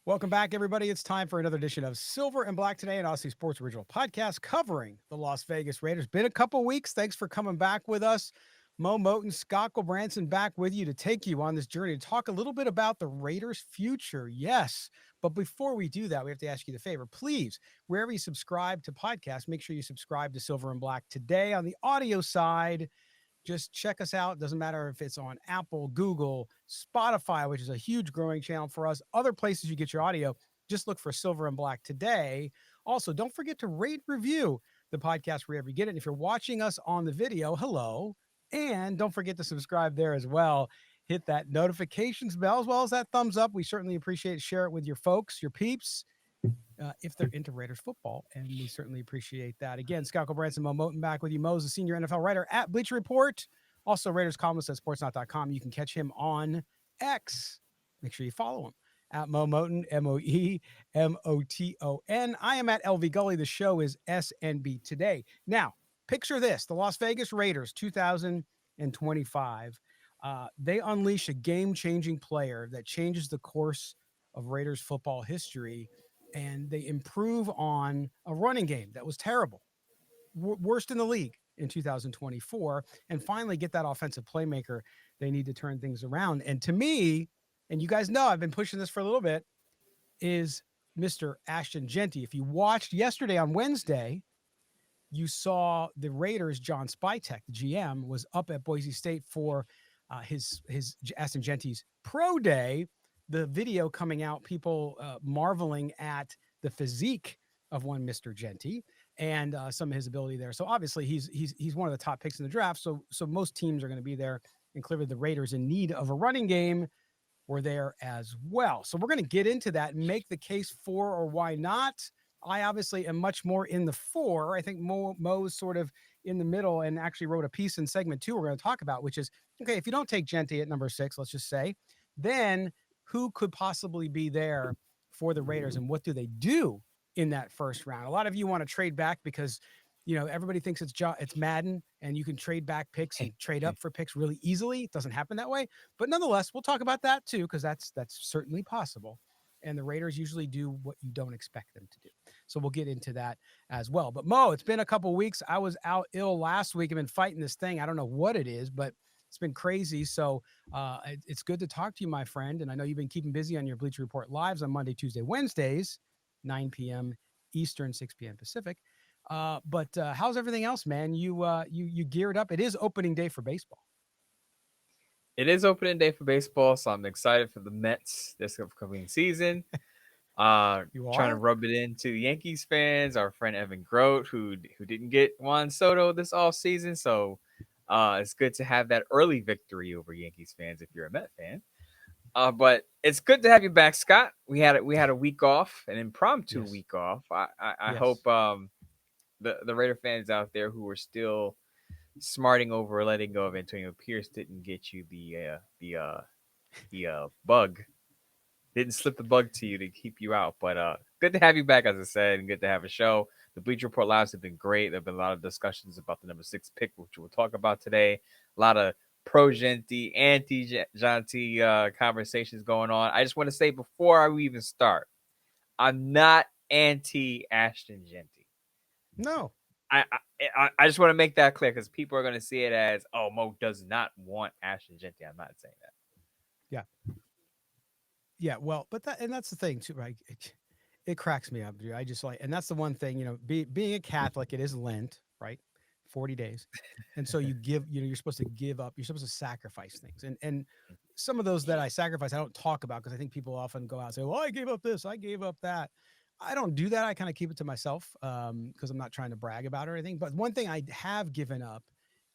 Welcome back, everybody. It's time for another edition of Silver and Black Today, an Aussie Sports Original podcast covering the Las Vegas Raiders. Been a couple weeks. Thanks for coming back with us. Mo Moten, Scott Branson back with you to take you on this journey to talk a little bit about the Raiders' future. Yes. But before we do that, we have to ask you the favor. Please, wherever you subscribe to podcasts, make sure you subscribe to Silver and Black Today on the audio side. Just check us out. Doesn't matter if it's on Apple, Google, Spotify, which is a huge growing channel for us, other places you get your audio. Just look for Silver and Black Today. Also, don't forget to rate, review the podcast wherever you get it. And if you're watching us on the video, hello. And don't forget to subscribe there as well. Hit that notifications bell as well as that thumbs up. We certainly appreciate it. Share it with your folks, your peeps, if they're into Raiders football. And we certainly appreciate that. Again, Scott Branson, Mo Moten back with you. Mo's a senior NFL writer at Bleacher Report. Also, Raiders columnist at sportsnot.com. You can catch him on X. Make sure you follow him at Mo Moten, Moemoton. I am at LV Gully. The show is SNB Today. Now, picture this, the Las Vegas Raiders 2025. They unleash a game-changing player that changes the course of Raiders football history, and they improve on a running game that was terrible, worst in the league in 2024, and finally get that offensive playmaker they need to turn things around. And to me, and you guys know I've been pushing this for a little bit, is Mr. Ashton Jeanty. If you watched yesterday on Wednesday, you saw the Raiders, John Spytek, the GM, was up at Boise State for his Ashton Jeanty's pro day. The video coming out, people marveling at the physique of one Mr. Jeanty and some of his ability there. So obviously he's one of the top picks in the draft. So most teams are going to be there, and clearly the Raiders in need of a running game were there as well. So we're going to get into that and make the case for or why not. I obviously am much more in the for. I think Mo's sort of in the middle and actually wrote a piece in segment 2 we're going to talk about, which is, okay, if you don't take Jeanty at number 6, let's just say, then who could possibly be there for the Raiders and what do they do in that first round? A lot of you want to trade back because, you know, everybody thinks it's Madden and you can trade back picks and trade up for picks really easily. It doesn't happen that way. But nonetheless, we'll talk about that too, because that's certainly possible. And the Raiders usually do what you don't expect them to do. So we'll get into that as well. But Mo, it's been a couple weeks. I was out ill last week. I've been fighting this thing. I don't know what it is, but it's been crazy. So it's good to talk to you, my friend. And I know you've been keeping busy on your Bleacher Report lives on Monday, Tuesday, Wednesdays, 9 p.m. Eastern, 6 p.m. Pacific. But how's everything else, man? You geared up. It is opening day for baseball. It is opening day for baseball, so I'm excited for the Mets this upcoming season. Trying to rub it into Yankees fans. Our friend Evan Grote, who didn't get Juan Soto this off season, so it's good to have that early victory over Yankees fans if you're a Met fan. But it's good to have you back, Scott. We had a week off, an impromptu week off. I hope the Raider fans out there who are still smarting over letting go of Antonio Pierce didn't get you the bug. Didn't slip the bug to you to keep you out. But good to have you back, as I said, and good to have a show. The Bleacher Report Lives have been great. There have been a lot of discussions about the number 6 pick, which we'll talk about today. A lot of pro-Jeanty, anti-Jeanty conversations going on. I just want to say before we even start, I'm not anti-Ashton Jeanty. No. I just want to make that clear because people are going to see it as, oh, Mo does not want Ashton Jeanty. I'm not saying that. Yeah. Yeah, well, but that's the thing too, right? It cracks me up, dude. I just and that's the one thing, you know, being a Catholic, it is Lent, right? 40 days. And so you're supposed to give up, you're supposed to sacrifice things. And some of those that I sacrifice, I don't talk about because I think people often go out and say, well, I gave up this, I gave up that. I don't do that. I kind of keep it to myself because I'm not trying to brag about it or anything. But one thing I have given up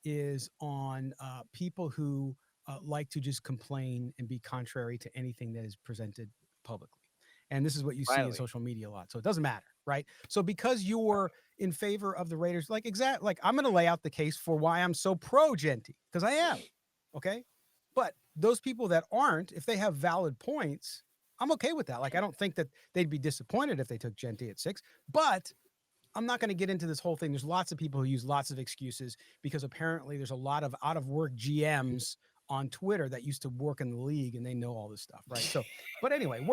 is on people who like to just complain and be contrary to anything that is presented publicly. And this is what you see in social media a lot. So it doesn't matter, right? So because you're in favor of the Raiders, like I'm going to lay out the case for why I'm so pro Jeanty, because I am, okay? But those people that aren't, if they have valid points, I'm okay with that. Like, I don't think that they'd be disappointed if they took Jeanty at 6, but I'm not going to get into this whole thing. There's lots of people who use lots of excuses because apparently there's a lot of out of work GMs on Twitter that used to work in the league and they know all this stuff, right? So, but anyway,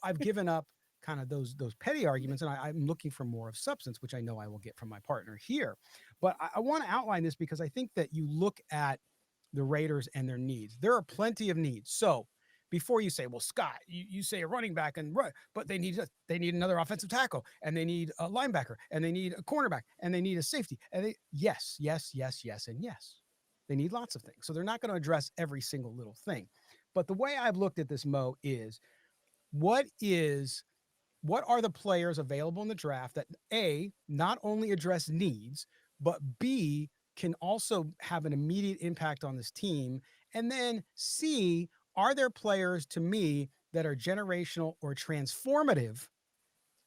I've given up kind of those petty arguments, and I'm looking for more of substance, which I know I will get from my partner here. But I want to outline this because I think that you look at the Raiders and their needs. There are plenty of needs. So before you say, well, Scott, you say a running back and run, but they need another offensive tackle, and they need a linebacker, and they need a cornerback, and they need a safety. And yes, yes, yes, yes, and yes. They need lots of things. So they're not going to address every single little thing. But the way I've looked at this, Mo, is what is what are the players available in the draft that A, not only address needs, but B, can also have an immediate impact on this team? And then C, are there players to me that are generational or transformative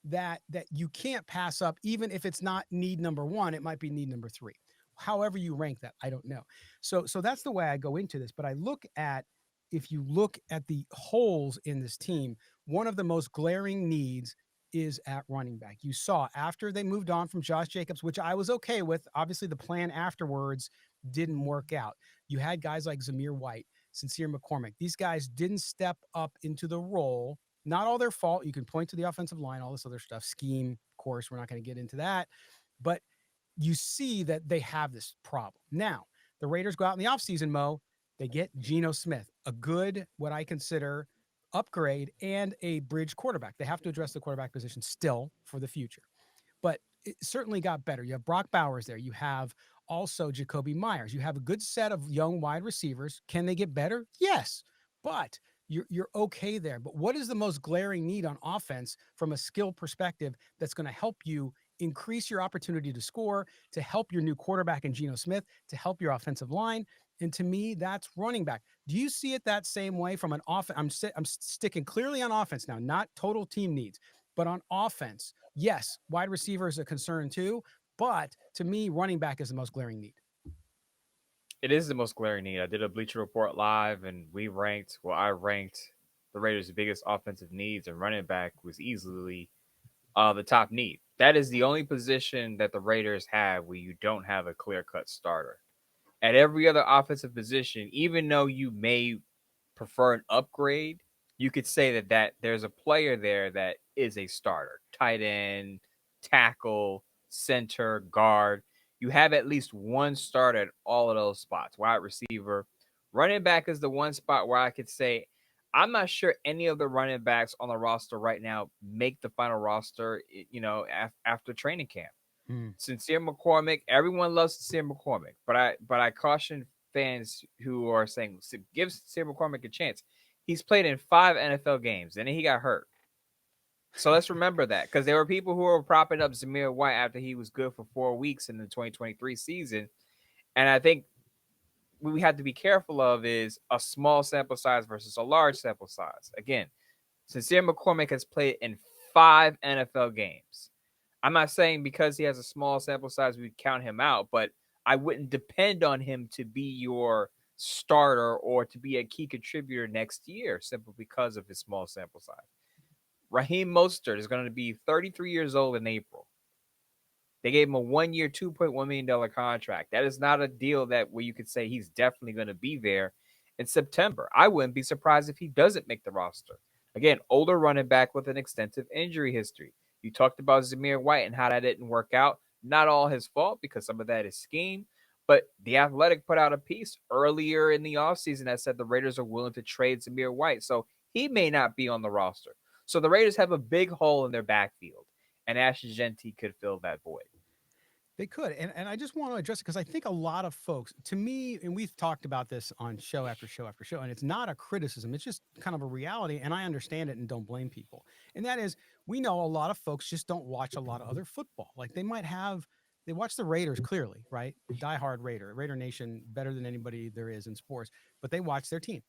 that you can't pass up, even if it's not need number one, it might be need number three. However you rank that, I don't know. So that's the way I go into this. But I look at if you look at the holes in this team, one of the most glaring needs is at running back. You saw after they moved on from Josh Jacobs, which I was okay with. Obviously, the plan afterwards didn't work out. You had guys like Zamir White, Sincere McCormick. These guys didn't step up into the role. Not all their fault. You can point to the offensive line, all this other stuff, scheme, of course, we're not going to get into that. But you see that they have this problem. Now, the Raiders go out in the offseason, Mo. They get Geno Smith, a good, what I consider, upgrade and a bridge quarterback. They have to address the quarterback position still for the future. But it certainly got better. You have Brock Bowers there. You have also Jacoby Myers. You have a good set of young wide receivers. Can they get better? Yes. But you're okay there. But what is the most glaring need on offense from a skill perspective that's going to help you increase your opportunity to score, to help your new quarterback in Geno Smith, to help your offensive line? And to me, that's running back. Do you see it that same way from an offense? I'm sticking clearly on offense now, not total team needs, but on offense. Yes, wide receiver is a concern too, but to me, running back is the most glaring need. It is the most glaring need. I did a Bleacher Report live, and I ranked the Raiders' biggest offensive needs, and running back was easily the top need. That is the only position that the Raiders have where you don't have a clear cut starter. At every other offensive position, even though you may prefer an upgrade, you could say that there's a player there that is a starter. Tight end, tackle, center, guard. You have at least one starter at all of those spots. Wide receiver. Running back is the one spot where I could say I'm not sure any of the running backs on the roster right now make the final roster, after training camp. Hmm. Sincere McCormick, everyone loves Sincere McCormick, but I caution fans who are saying give Sincere McCormick a chance. He's played in 5 NFL games, and then he got hurt. So let's remember that, because there were people who were propping up Zamir White after he was good for 4 weeks in the 2023 season, and I think what we have to be careful of is a small sample size versus a large sample size. Again, Sincere McCormick has played in 5 NFL games. I'm not saying because he has a small sample size we'd count him out, but I wouldn't depend on him to be your starter or to be a key contributor next year simply because of his small sample size. Raheem Mostert is going to be 33 years old in April. They gave him a 1-year, $2.1 million contract. That is not a deal that where you could say he's definitely going to be there in September. I wouldn't be surprised if he doesn't make the roster. Again, older running back with an extensive injury history. You talked about Zamir White and how that didn't work out. Not all his fault, because some of that is scheme. But The Athletic put out a piece earlier in the offseason that said the Raiders are willing to trade Zamir White. So he may not be on the roster. So the Raiders have a big hole in their backfield, and Ashton Jeanty could fill that void. They could. And I just want to address it because I think a lot of folks, to me, and we've talked about this on show after show after show, and it's not a criticism. It's just kind of a reality. And I understand it and don't blame people. And that is, we know a lot of folks just don't watch a lot of other football. Like they watch the Raiders clearly, right? Diehard Raider Nation, better than anybody there is in sports, but they watch their team.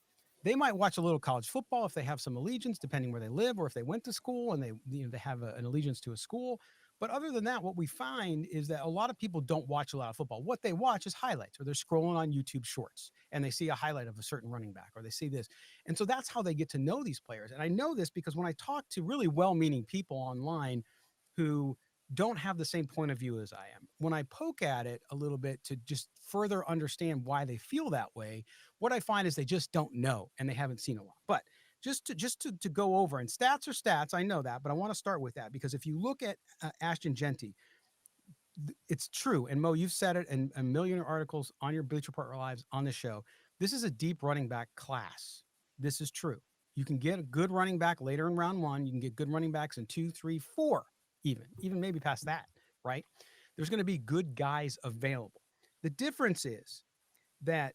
They might watch a little college football if they have some allegiance, depending where they live, or if they went to school and they have an allegiance to a school. But other than that, what we find is that a lot of people don't watch a lot of football. What they watch is highlights, or they're scrolling on YouTube shorts and they see a highlight of a certain running back, or they see this. And so that's how they get to know these players. And I know this because when I talk to really well meaning people online who don't have the same point of view as I am, when I poke at it a little bit to just further understand why they feel that way, what I find is they just don't know and they haven't seen a lot. But just to go over, and stats are stats. I know that, but I want to start with that because if you look at Ashton Jeanty, it's true. And Mo, you've said it in a million articles on your Bleacher Report Lives on the show. This is a deep running back class. This is true. You can get a good running back later in round one. You can get good running backs in 2, 3, 4, even maybe past that, right? There's going to be good guys available. The difference is that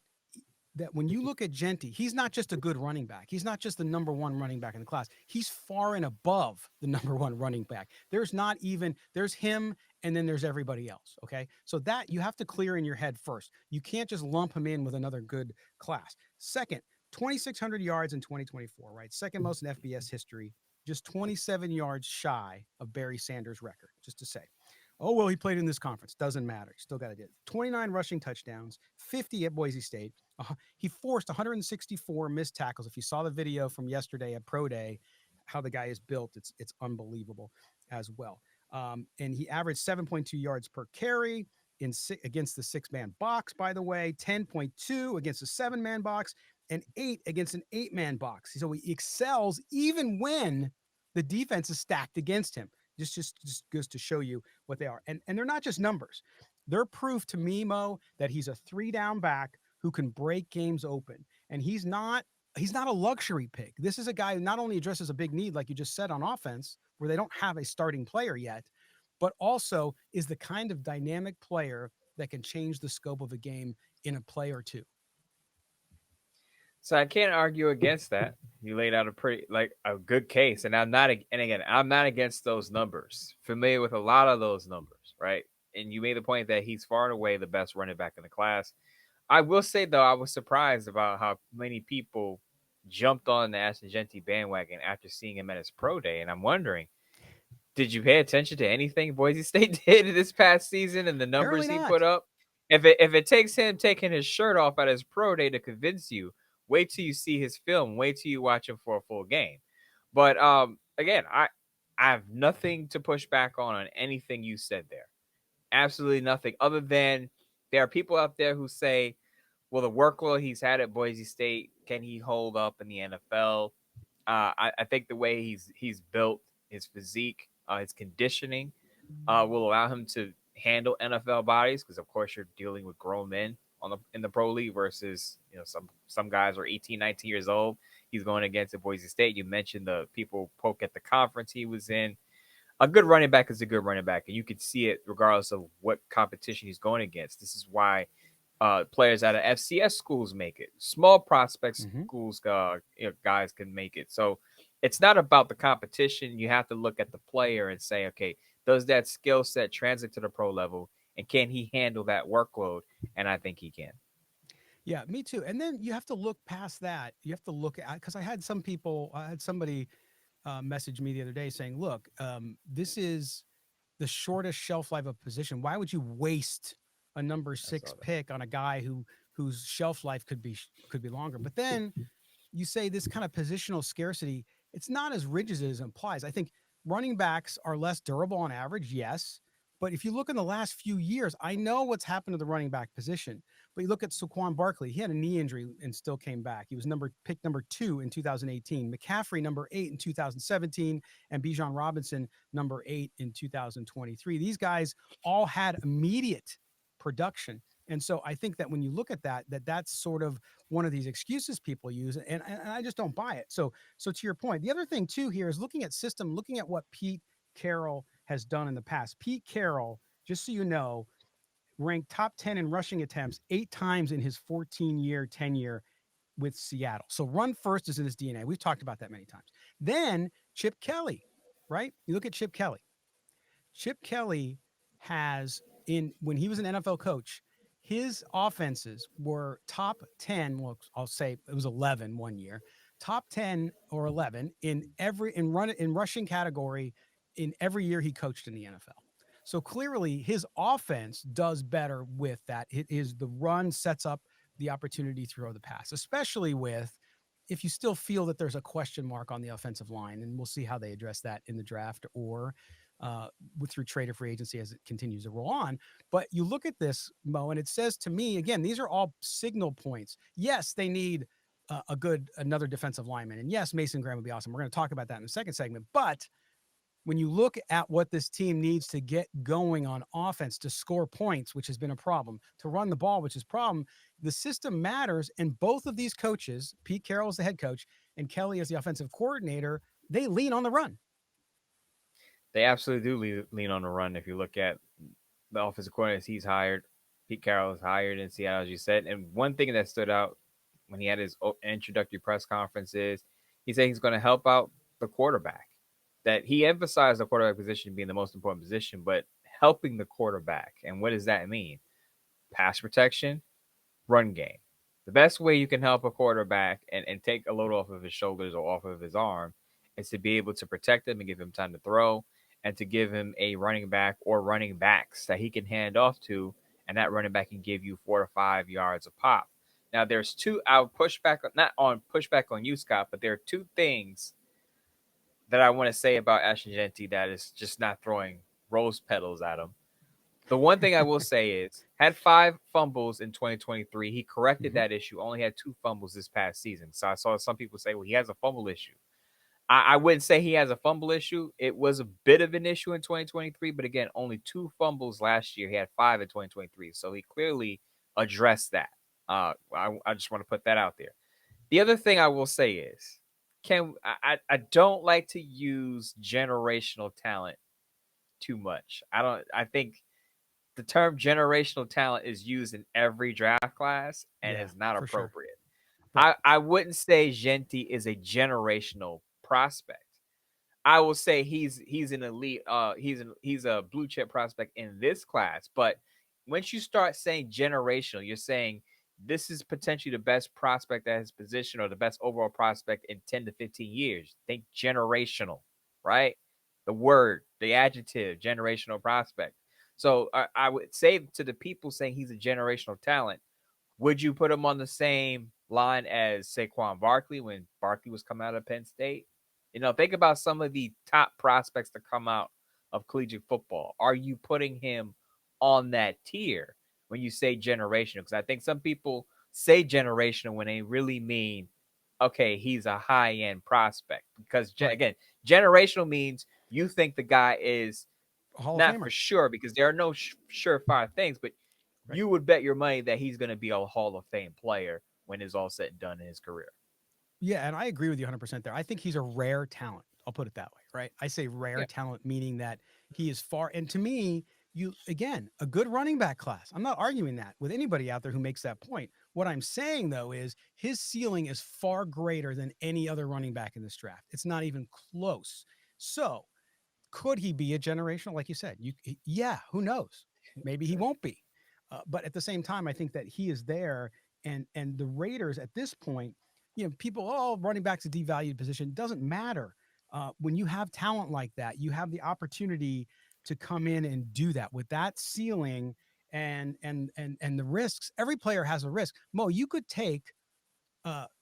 when you look at Jeanty, he's not just a good running back. He's not just the number one running back in the class. He's far and above the number one running back. There's him and then there's everybody else. Okay. So that you have to clear in your head first. You can't just lump him in with another good class. Second, 2,600 yards in 2024, right? Second most in FBS history, just 27 yards shy of Barry Sanders' record, just to say. Oh, well, he played in this conference. Doesn't matter. He still got to do it. 29 rushing touchdowns, 50 at Boise State. He forced 164 missed tackles. If you saw the video from yesterday at Pro Day, how the guy is built, it's unbelievable as well. And he averaged 7.2 yards per carry against the 6-man box, by the way, 10.2 against the 7-man box, and 8 against an 8-man box. So he excels even when the defense is stacked against him. Just goes to show you what they are. And they're not just numbers. They're proof to me, Mo, that he's a 3-down back who can break games open. And he's not a luxury pick. This is a guy who not only addresses a big need, like you just said, on offense, where they don't have a starting player yet, but also is the kind of dynamic player that can change the scope of a game in a play or two. So I can't argue against that. You laid out a good case, and I'm not against those numbers. Familiar with a lot of those numbers, right? And you made the point that he's far and away the best running back in the class. I will say though, I was surprised about how many people jumped on the Ashton Jeanty bandwagon after seeing him at his pro day, and I'm wondering, did you pay attention to anything Boise State did this past season and the numbers he put up? If it takes him taking his shirt off at his pro day to convince you, wait till you see his film. Wait till you watch him for a full game. But again, I have nothing to push back on anything you said there. Absolutely nothing, other than there are people out there who say, well, the workload he's had at Boise State, can he hold up in the NFL? I think the way he's built, his physique, his conditioning will allow him to handle NFL bodies, because of course you're dealing with grown men in the pro league versus some guys are 18, 19 years old. He's going against at Boise State. You mentioned the people poke at the conference he was in. A good running back is a good running back, and you can see it regardless of what competition he's going against. This is why players out of FCS schools make it. Small prospect schools guys can make it. So it's not about the competition. You have to look at the player and say, okay, does that skill set translate to the pro level, and can he handle that workload? And I think he can. Yeah, me too. And then you have to look past that. You have to look at, because I had somebody message me the other day saying, look, this is the shortest shelf life of position. Why would you waste a number 6 pick on a guy whose shelf life could be longer? But then you say this kind of positional scarcity, it's not as rigid as it implies. I think running backs are less durable on average, yes. But if you look in the last few years, I know what's happened to the running back position. But you look at Saquon Barkley, he had a knee injury and still came back. He was picked number 2 in 2018. McCaffrey, number 8 in 2017, and Bijan Robinson, number 8 in 2023. These guys all had immediate production. And so I think that when you look at that's sort of one of these excuses people use, and I just don't buy it. So to your point, the other thing too here is looking at what Pete Carroll has done in the past. Pete Carroll, just so you know, ranked top 10 in rushing attempts 8 times in his 14-year tenure with Seattle. So run first is in his DNA. We've talked about that many times. Then Chip Kelly, right? You look at Chip Kelly. Chip Kelly when he was an NFL coach, his offenses were top 10. Well, I'll say it was 11 one year, top 10 or 11 in rushing category in every year he coached in the NFL. So clearly his offense does better with that. It is the run sets up the opportunity to throw the pass, especially if you still feel that there's a question mark on the offensive line, and we'll see how they address that in the draft or through trade or free agency as it continues to roll on. But you look at this, Mo, and it says to me, again, these are all signal points. Yes, they need another defensive lineman. And yes, Mason Graham would be awesome. We're going to talk about that in the second segment. But when you look at what this team needs to get going on offense, to score points, which has been a problem, to run the ball, which is a problem, the system matters. And both of these coaches, Pete Carroll is the head coach and Kelly is the offensive coordinator, they lean on the run. They absolutely do lean on the run. If you look at the offensive coordinators he's hired, Pete Carroll is hired in Seattle, as you said. And one thing that stood out when he had his introductory press conference is he said he's going to help out the quarterback. That he emphasized the quarterback position being the most important position, but helping the quarterback. And what does that mean? Pass protection, run game. The best way you can help a quarterback and take a load off of his shoulders or off of his arm is to be able to protect him and give him time to throw, and to give him a running back or running backs that he can hand off to, and that running back can give you 4 to 5 yards a pop. Now, there's two, I'll not on pushback on you, Scott, but there are two things that I want to say about Ashton Jeanty that is just not throwing rose petals at him. The one thing I will say is, had 5 fumbles in 2023. He corrected that issue, only had 2 fumbles this past season. So I saw some people say, well, he has a fumble issue. I wouldn't say he has a fumble issue. It was a bit of an issue in 2023, but again, only 2 fumbles last year. He had 5 in 2023, so he clearly addressed that. I just want to put that out there. The other thing I will say is, I don't like to use generational talent too much. I think the term generational talent is used in every draft class and is not appropriate. Sure. I wouldn't say Jeanty is a generational prospect. I will say he's an elite. He's a blue chip prospect in this class. But once you start saying generational, you're saying this is potentially the best prospect at his position or the best overall prospect in 10 to 15 years. Think generational, right? The word, the adjective, generational prospect. So I would say to the people saying he's a generational talent, would you put him on the same line as Saquon Barkley when Barkley was coming out of Penn State? Think about some of the top prospects that come out of collegiate football. Are you putting him on that tier when you say generational? Because I think some people say generational when they really mean, okay, he's a high-end prospect. Because, again, generational means you think the guy is not for sure, because there are no surefire things, but you would bet your money that he's going to be a Hall of Fame player when it's all said and done in his career. Yeah, and I agree with you 100% there. I think he's a rare talent. I'll put it that way, right? I say rare talent, meaning that he is far. And to me, again, a good running back class. I'm not arguing that with anybody out there who makes that point. What I'm saying, though, is his ceiling is far greater than any other running back in this draft. It's not even close. So could he be a generational? Like you said, yeah, who knows? Maybe he won't be. But at the same time, I think that he is there. And the Raiders at this point, people, running back's a devalued position. Doesn't matter. When you have talent like that, you have the opportunity to come in and do that with that ceiling and the risks. Every player has a risk. Mo, you could take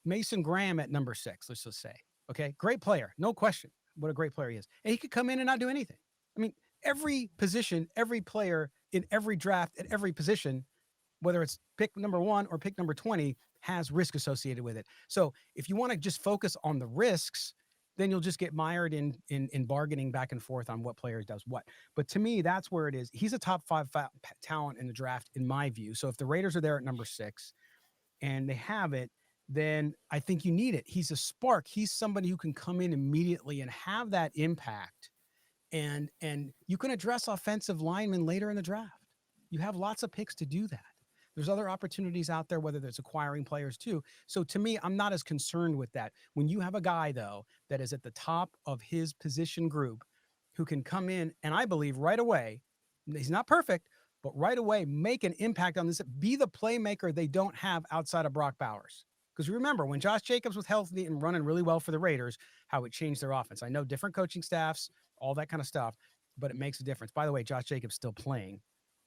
Mason Graham at number 6, let's just say. Okay, great player, no question. What a great player he is. And he could come in and not do anything. I mean, every position, every player in every draft at every position, whether it's pick number 1 or pick number 20, has risk associated with it. So if you want to just focus on the risks, then you'll just get mired in bargaining back and forth on what player does what. But to me, that's where it is. He's a top 5 talent in the draft, in my view. So if the Raiders are there at number 6 and they have it, then I think you need it. He's a spark. He's somebody who can come in immediately and have that impact. And you can address offensive linemen later in the draft. You have lots of picks to do that. There's other opportunities out there, whether there's acquiring players too. So to me, I'm not as concerned with that. When you have a guy, though, that is at the top of his position group who can come in and I believe right away, he's not perfect, but right away make an impact on this, be the playmaker they don't have outside of Brock Bowers. Because remember, when Josh Jacobs was healthy and running really well for the Raiders, how it changed their offense. I know different coaching staffs, all that kind of stuff, but it makes a difference. By the way, Josh Jacobs still playing.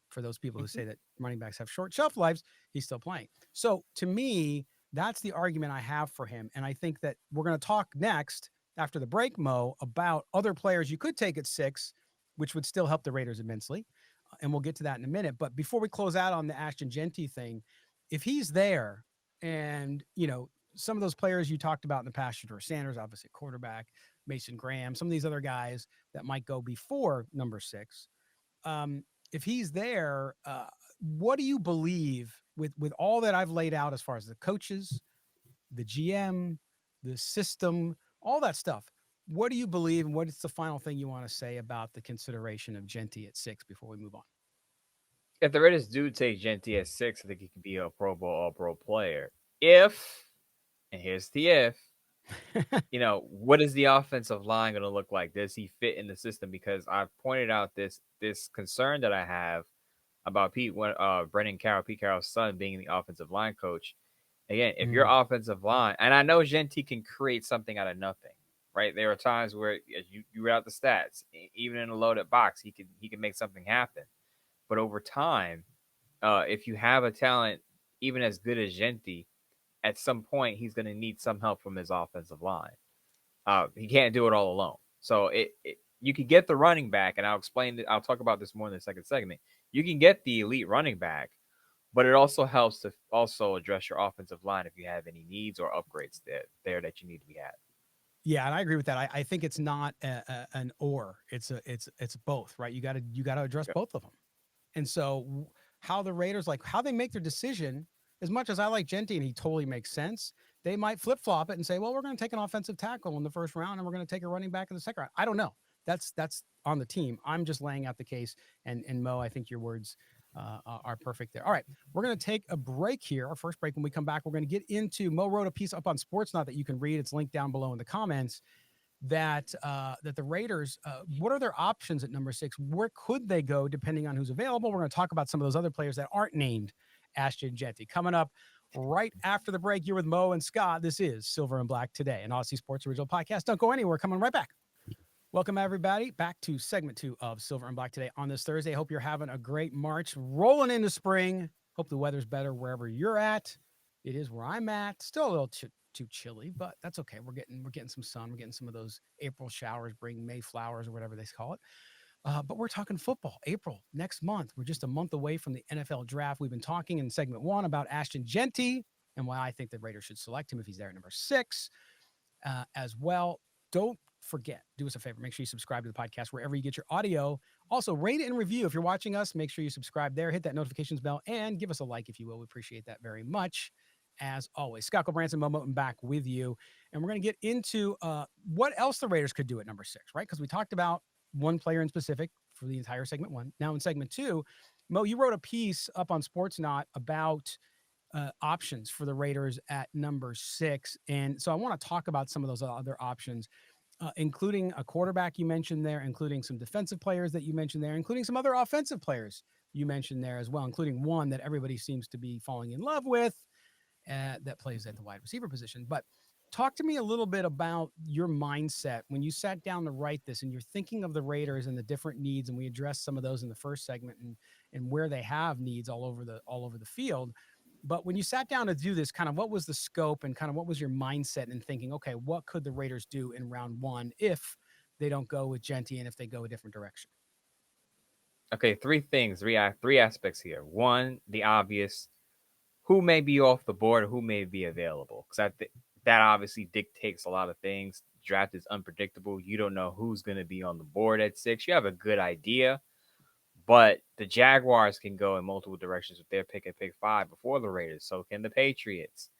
For those people who say that running backs have short shelf lives, he's still playing. So to me, that's the argument I have for him. And I think that we're going to talk next after the break, Mo, about other players you could take at 6, which would still help the Raiders immensely. And we'll get to that in a minute. But before we close out on the Ashton Jeanty thing, if he's there and, some of those players you talked about in the past, Shedeur Sanders, obviously quarterback, Mason Graham, some of these other guys that might go before number 6. If he's there, what do you believe with all that I've laid out as far as the coaches, the GM, the system, all that stuff? What do you believe, and what is the final thing you want to say about the consideration of Jeanty at 6 before we move on? If the Raiders do take Jeanty at 6, I think he could be a Pro Bowl All-Pro player. If, and here's the if, what is the offensive line going to look like? Does he fit in the system? Because I've pointed out this concern that I have about Brendan Carroll, Pete Carroll's son, being the offensive line coach. Again, if your offensive line, and I know Jeanty can create something out of nothing, right? There are times where, as you read out the stats, even in a loaded box, he can make something happen. But over time, if you have a talent even as good as Jeanty, at some point he's going to need some help from his offensive line. He can't do it all alone. So you can get the running back, and I'll talk about this more in the second segment. You can get the elite running back, but it also helps to also address your offensive line if you have any needs or upgrades there that you need to be at. Yeah, and I agree with that. I think it's not an or. It's both, right? You got to address both of them. And so how the Raiders, how they make their decision, as much as I like Jeanty and he totally makes sense, they might flip-flop it and say, well, we're going to take an offensive tackle in the first round and we're going to take a running back in the second round. I don't know. That's on the team. I'm just laying out the case. And Mo, I think your words are perfect there. All right, we're going to take a break here, our first break. When we come back, we're going to get into, Mo wrote a piece up on Sportsnaut that you can read. It's linked down below in the comments. That the Raiders, what are their options at number 6? Where could they go depending on who's available? We're going to talk about some of those other players that aren't named Ashton Jeanty. Coming up right after the break, you're with Mo and Scott. This is Silver and Black Today, an Odyssey Sports Original Podcast. Don't go anywhere. Coming right back. Welcome, everybody, back to segment 2 of Silver and Black Today on this Thursday. Hope you're having a great March, rolling into spring. Hope the weather's better wherever you're at. It is where I'm at. Still a little too chilly, but that's okay. We're getting some sun. We're getting some of those April showers, bring May flowers or whatever they call it. But we're talking football. April next month. We're just a month away from the NFL draft. We've been talking in segment 1 about Ashton Jeanty and why I think the Raiders should select him if he's there at number 6 as well. Don't forget, do us a favor. Make sure you subscribe to the podcast wherever you get your audio. Also, rate it and review. If you're watching us, make sure you subscribe there. Hit that notifications bell and give us a like if you will. We appreciate that very much. As always, Scott Branson, Mo Moten back with you. And we're going to get into what else the Raiders could do at number 6, right? Because we talked about one player in specific for the entire segment 1. Now in segment 2, Mo, you wrote a piece up on Sportsnaut about options for the Raiders at number 6. And so I want to talk about some of those other options, including a quarterback you mentioned there, including some defensive players that you mentioned there, including some other offensive players you mentioned there as well, including one that everybody seems to be falling in love with. That plays at the wide receiver position. But talk to me a little bit about your mindset when you sat down to write this and you're thinking of the Raiders and the different needs. And we addressed some of those in the first segment and where they have needs all over the field. But when you sat down to do this, kind of what was the scope and kind of what was your mindset in thinking, okay, what could the Raiders do in round 1 if they don't go with Jeanty and if they go a different direction? Okay, three aspects here. One, the obvious, who may be off the board or who may be available. Because I think that obviously dictates a lot of things. Draft is unpredictable. You don't know who's going to be on the board at 6. You have a good idea, but the Jaguars can go in multiple directions with their pick at pick 5 before the Raiders. So can the Patriots.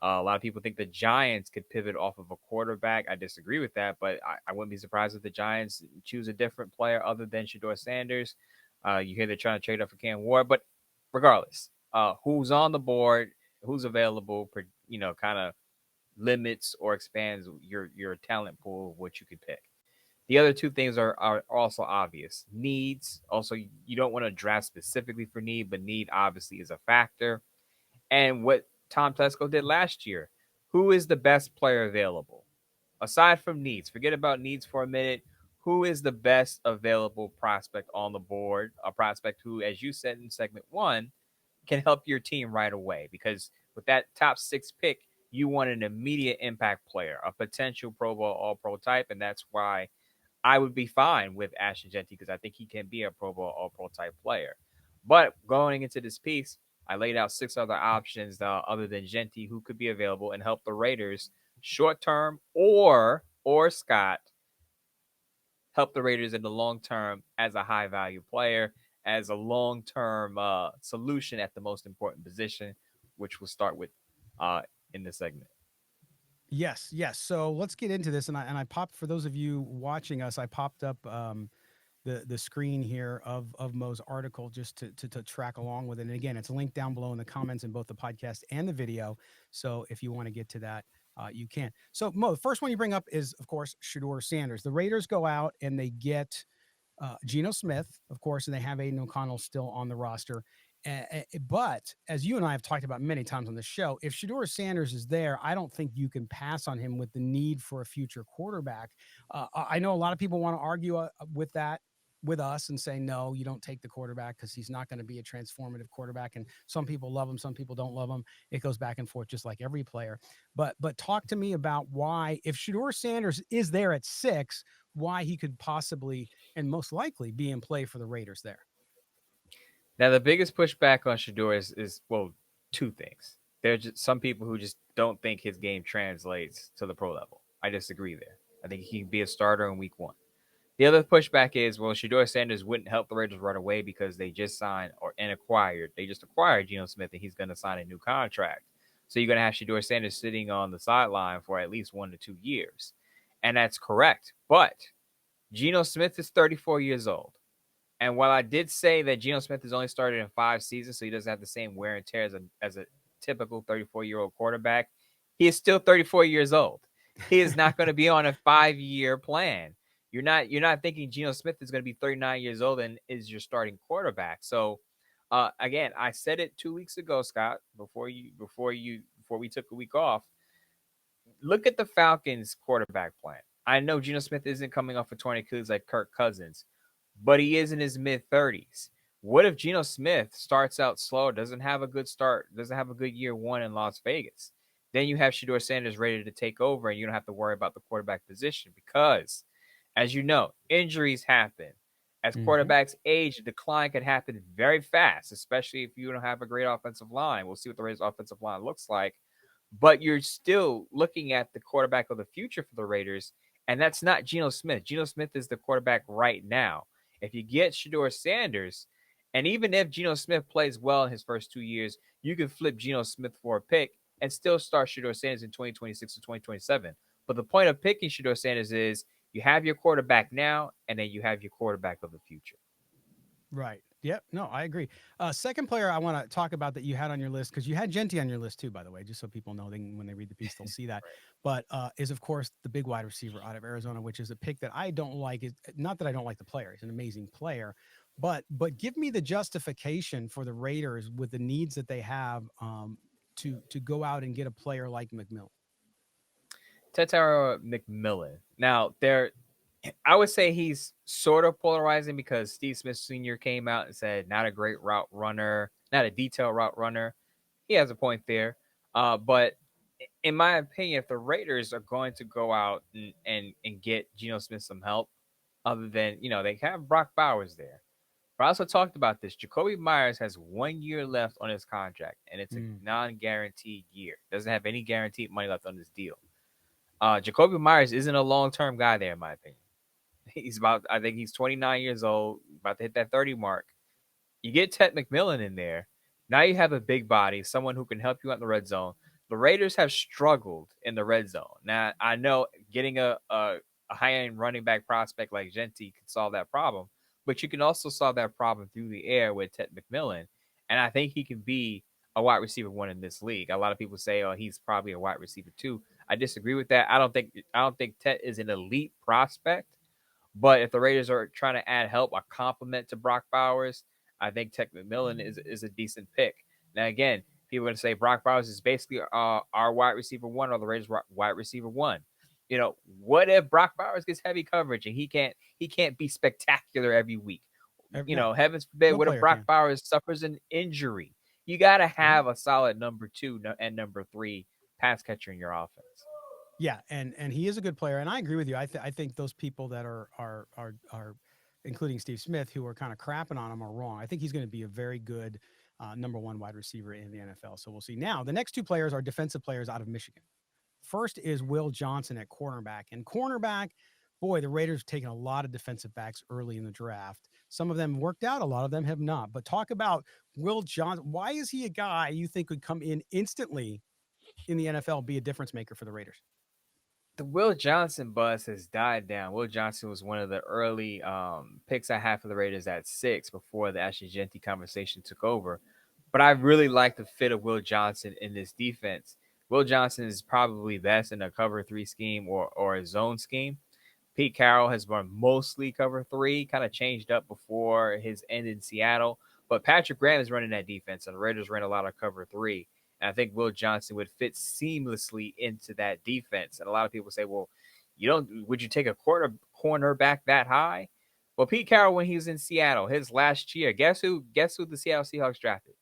A lot of people think the Giants could pivot off of a quarterback. I disagree with that, but I wouldn't be surprised if the Giants choose a different player other than Shedeur Sanders. You hear they're trying to trade up for Cam Ward, but regardless, who's on the board, who's available, kind of limits or expands your talent pool of what you could pick. The other two things are also obvious. Needs, also, you don't want to draft specifically for need, but need obviously is a factor. And what Tom Telesco did last year, who is the best player available? Aside from needs, forget about needs for a minute. Who is the best available prospect on the board? A prospect who, as you said in segment 1, can help your team right away. Because with that top 6 pick, you want an immediate impact player, a potential Pro Bowl All-Pro type. And that's why I would be fine with Ashton Jeanty, because I think he can be a Pro Bowl All-Pro type player. But going into this piece, I laid out 6 other options other than Jeanty who could be available and help the Raiders short term, or Scott, help the Raiders in the long term as a high value player, as a long term solution at the most important position, which we'll start with in this segment. Yes, yes. So let's get into this. And I popped, for those of you watching us, I popped up the screen here of Mo's article just to track along with it. And again, it's linked down below in the comments in both the podcast and the video. So if you want to get to that, you can. So Mo, the first one you bring up is, of course, Shedeur Sanders. The Raiders go out and they get Geno Smith, of course, and they have Aiden O'Connell still on the roster. But as you and I have talked about many times on the show, if Shedeur Sanders is there, I don't think you can pass on him with the need for a future quarterback. I know a lot of people want to argue with that with us and say, no, you don't take the quarterback because he's not going to be a transformative quarterback. And some people love him, some people don't love him. It goes back and forth just like every player. But talk to me about why, if Shedeur Sanders is there at 6, why he could possibly and most likely be in play for the Raiders there. Now, the biggest pushback on Shedeur is well, 2 things. There's just some people who just don't think his game translates to the pro level. I disagree there. I think he can be a starter in week 1. The other pushback is, well, Shedeur Sanders wouldn't help the Raiders right away because they just signed they just acquired Geno Smith, and he's going to sign a new contract. So you're going to have Shedeur Sanders sitting on the sideline for at least 1 to 2 years. And that's correct. But Geno Smith is 34 years old. And while I did say that Geno Smith has only started in 5 seasons, so he doesn't have the same wear and tear as a typical 34-year-old quarterback, he is still 34 years old. He is not going to be on a 5-year plan. You're not thinking Geno Smith is going to be 39 years old and is your starting quarterback. So again, I said it 2 weeks ago, Scott, before we took a week off. Look at the Falcons quarterback plan. I know Geno Smith isn't coming off a torn Achilles like Kirk Cousins, but he is in his mid-30s. What if Geno Smith starts out slow, doesn't have a good start, doesn't have a good year 1 in Las Vegas? Then you have Shedeur Sanders ready to take over, and you don't have to worry about the quarterback position because, as you know, injuries happen. As quarterbacks age, decline could happen very fast, especially if you don't have a great offensive line. We'll see what the Raiders' offensive line looks like. But you're still looking at the quarterback of the future for the Raiders, and that's not Geno Smith. Geno Smith is the quarterback right now. If you get Shedeur Sanders, and even if Geno Smith plays well in his first 2 years, you can flip Geno Smith for a pick and still start Shedeur Sanders in 2026 or 2027. But the point of picking Shedeur Sanders is you have your quarterback now, and then you have your quarterback of the future. Right. Yep. No, I agree. Second player I want to talk about that you had on your list, because you had Jeanty on your list too, by the way, just so people know when they read the piece, they'll see that. But is, of course, the big wide receiver out of Arizona, which is a pick that I don't like. Is not that I don't like the player; he's an amazing player. But give me the justification for the Raiders with the needs that they have to go out and get a player like McMillan. Tetairoa McMillan. Now, I would say he's sort of polarizing because Steve Smith Sr. came out and said not a great route runner, not a detailed route runner. He has a point there. But in my opinion, if the Raiders are going to go out and get Geno Smith some help, other than, they have Brock Bowers there. But I also talked about this. Jacoby Myers has 1 year left on his contract, and it's a non-guaranteed year. Doesn't have any guaranteed money left on this deal. Jacoby Myers isn't a long-term guy there, in my opinion. I think he's 29 years old, about to hit that 30 mark. You get Ted McMillan in there. Now you have a big body, someone who can help you out in the red zone. The Raiders have struggled in the red zone. Now, I know getting a high-end running back prospect like Jeanty can solve that problem, but you can also solve that problem through the air with Ted McMillan, and I think he can be a wide receiver 1 in this league. A lot of people say, "Oh, he's probably a wide receiver 2." I disagree with that. I don't think Ted is an elite prospect, but if the Raiders are trying to add help, a compliment to Brock Bowers, I think Ted McMillan is a decent pick. Now, again, people are going to say Brock Bowers is basically our wide receiver 1 or the Raiders wide receiver 1. What if Brock Bowers gets heavy coverage and he can't be spectacular every week? Heavens forbid, what if Brock Bowers suffers an injury? You got to have a solid number 2 and number 3 pass catcher in your offense. Yeah, and he is a good player, and I agree with you. I think those people that are including Steve Smith, who are kind of crapping on him, are wrong. I think he's going to be a very good number one wide receiver in the NFL. So we'll see. Now, the next two players are defensive players out of Michigan. First is Will Johnson at cornerback. And cornerback, boy, the Raiders have taken a lot of defensive backs early in the draft. Some of them worked out, a lot of them have not. But talk about Will Johnson. Why is he a guy you think could come in instantly in the NFL, be a difference maker for the Raiders? The Will Johnson buzz has died down. Will Johnson was one of the early picks I had for the Raiders at 6 before the Ashton Jeanty conversation took over. But I really like the fit of Will Johnson in this defense. Will Johnson is probably best in a cover 3 scheme or a zone scheme. Pete Carroll has run mostly cover 3, kind of changed up before his end in Seattle. But Patrick Graham is running that defense, and the Raiders ran a lot of cover 3. And I think Will Johnson would fit seamlessly into that defense. And a lot of people say, well, would you take a cornerback that high? Well, Pete Carroll, when he was in Seattle, his last year, guess who the Seattle Seahawks drafted?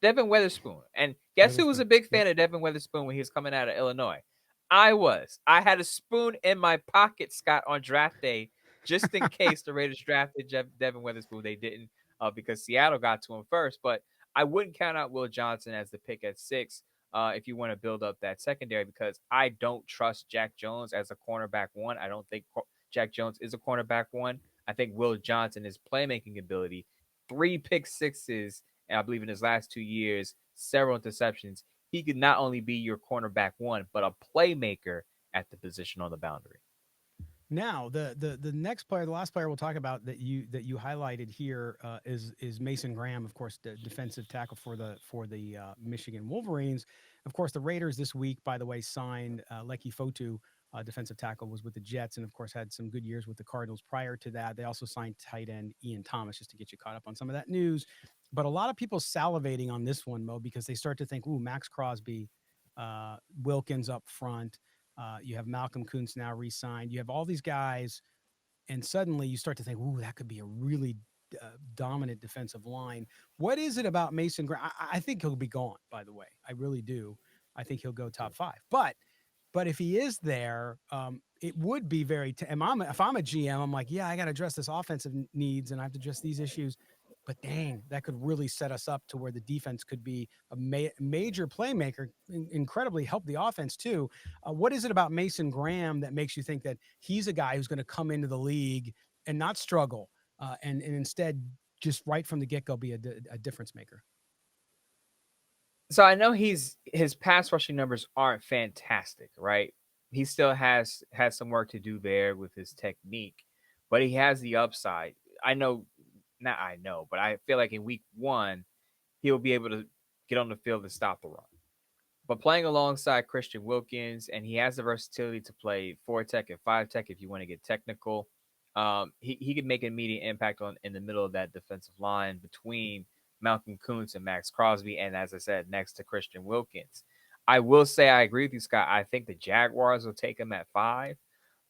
Devin Witherspoon. And guess who was a big fan of Devin Witherspoon when he was coming out of Illinois? I was. I had a spoon in my pocket, Scott, on draft day, just in case the Raiders drafted Devin Witherspoon. They didn't because Seattle got to him first. But I wouldn't count out Will Johnson as the pick at 6 if you want to build up that secondary, because I don't trust Jack Jones as a cornerback 1. I don't think Jack Jones is a cornerback 1. I think Will Johnson, his playmaking ability, 3 pick sixes, and I believe in his last 2 years, several interceptions. He could not only be your cornerback 1, but a playmaker at the position on the boundary. Now, the next player, the last player we'll talk about that you highlighted here is Mason Graham, of course, the defensive tackle for the Michigan Wolverines. Of course, the Raiders this week, by the way, signed Leki Fotu, defensive tackle, was with the Jets, and of course had some good years with the Cardinals prior to that. They also signed tight end Ian Thomas, just to get you caught up on some of that news. But a lot of people salivating on this one, Mo, because they start to think, ooh, Max Crosby, Wilkins up front. You have Malcolm Kuntz now re-signed. You have all these guys, and suddenly you start to think, "Ooh, that could be a really dominant defensive line." What is it about Mason Graham? I think he'll be gone. By the way, I really do. I think he'll go top 5. But if he is there, it would be very. If I'm a GM, I'm like, yeah, I got to address this offensive needs, and I have to address these issues. But dang, that could really set us up to where the defense could be a major playmaker, incredibly help the offense too. What is it about Mason Graham that makes you think that he's a guy who's going to come into the league and not struggle, and instead just right from the get-go be a difference maker? So I know his pass rushing numbers aren't fantastic, right? He still has some work to do there with his technique, but he has the upside. But I feel like in week 1 he'll be able to get on the field and stop the run. But playing alongside Christian Wilkins, and he has the versatility to play 4-tech and 5-tech if you want to get technical. He could make an immediate impact in the middle of that defensive line between Malcolm Kuntz and Max Crosby, and as I said, next to Christian Wilkins. I will say I agree with you, Scott. I think the Jaguars will take him at 5,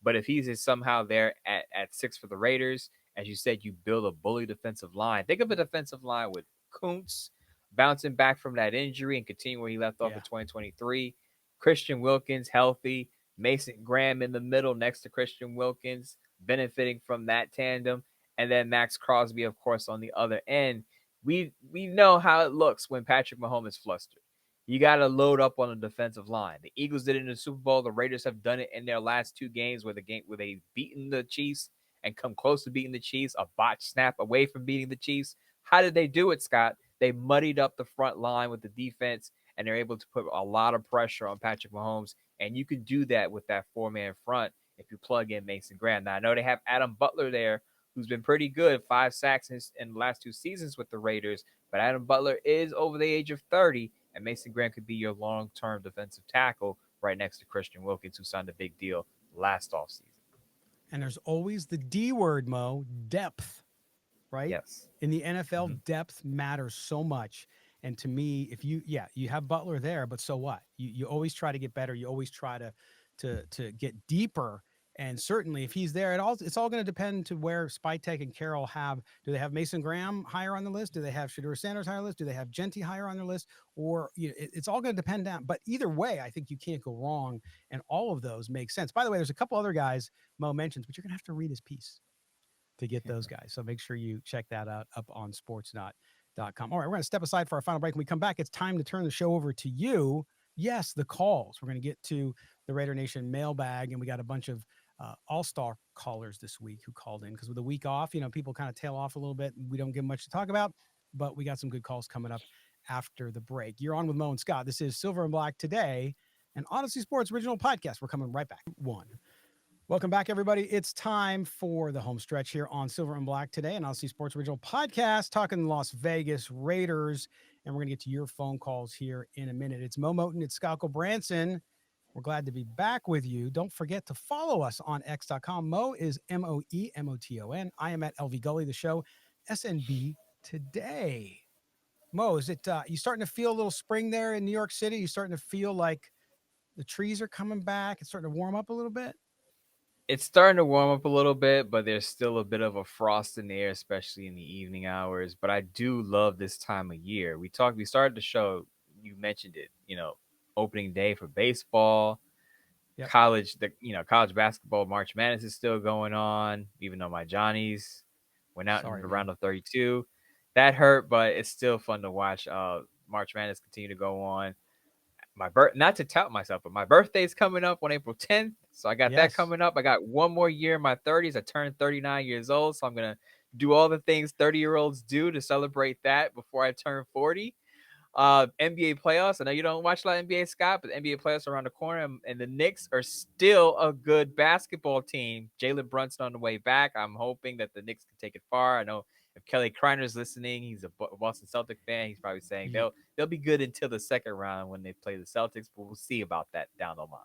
but if he's somehow there at 6 for the Raiders, as you said, you build a bully defensive line. Think of a defensive line with Kuntz bouncing back from that injury and continue where he left off in 2023. Christian Wilkins healthy, Mason Graham in the middle next to Christian Wilkins, benefiting from that tandem, and then Max Crosby, of course, on the other end. We know how it looks when Patrick Mahomes is flustered. You got to load up on the defensive line. The Eagles did it in the Super Bowl. The Raiders have done it in their last 2 games where they've beaten the Chiefs and come close to beating the Chiefs, a botch snap away from beating the Chiefs. How did they do it, Scott? They muddied up the front line with the defense, and they're able to put a lot of pressure on Patrick Mahomes. And you can do that with that 4-man front if you plug in Mason Graham. Now, I know they have Adam Butler there, who's been pretty good, 5 sacks in the last 2 seasons with the Raiders. But Adam Butler is over the age of 30, and Mason Graham could be your long-term defensive tackle right next to Christian Wilkins, who signed a big deal last offseason. And there's always the D word, Mo, depth, right? Yes. In the NFL, depth matters so much. And to me, if you have Butler there, but so what? You always try to get better. You always try to get deeper. And certainly, if he's there, it's all going to depend to where Spytek and Carroll have. Do they have Mason Graham higher on the list? Do they have Shedeur Sanders higher on the list? Do they have Jeanty higher on their list? Or it's all going to depend on. But either way, I think you can't go wrong, and all of those make sense. By the way, there's a couple other guys Mo mentions, but you're going to have to read his piece to get those guys. So make sure you check that out up on Sportsnot. All right, we're going to step aside for our final break. When we come back, it's time to turn the show over to you. Yes, the calls. We're going to get to the Raider Nation mailbag, and we got a bunch of all-star callers this week who called in because with the week off, people kind of tail off a little bit and we don't get much to talk about, but we got some good calls coming up after the break. You're on with Mo and Scott. This is Silver and Black Today, an Odyssey Sports original podcast. We're coming right back. Welcome back, everybody. It's time for the home stretch here on Silver and Black Today, an Odyssey Sports original podcast talking Las Vegas Raiders. And we're going to get to your phone calls here in a minute. It's Mo Moton. It's Scott Branson. We're glad to be back with you. Don't forget to follow us on X.com. Mo is MOEMOTON. I am at LV Gully, the show, SNB Today. Mo, is it you starting to feel a little spring there in New York City? You starting to feel like the trees are coming back? It's starting to warm up a little bit? It's starting to warm up a little bit, but there's still a bit of a frost in the air, especially in the evening hours. But I do love this time of year. We started the show, you mentioned it, opening day for baseball, college basketball, March Madness is still going on, even though my Johnnies went out in the round of 32. That hurt, but it's still fun to watch March Madness continue to go on. Not to tout myself, but my birthday's coming up on April 10th. So I got that coming up. I got one more year in my 30s. I turned 39 years old. So I'm going to do all the things 30-year-olds do to celebrate that before I turn 40. NBA playoffs. I know you don't watch a lot of NBA, Scott, but the NBA playoffs are around the corner. And the Knicks are still a good basketball team. Jalen Brunson on the way back. I'm hoping that the Knicks can take it far. I know if Kelly Kreiner's listening, he's a Boston Celtic fan. He's probably saying they'll be good until the second round when they play the Celtics, but we'll see about that down the line.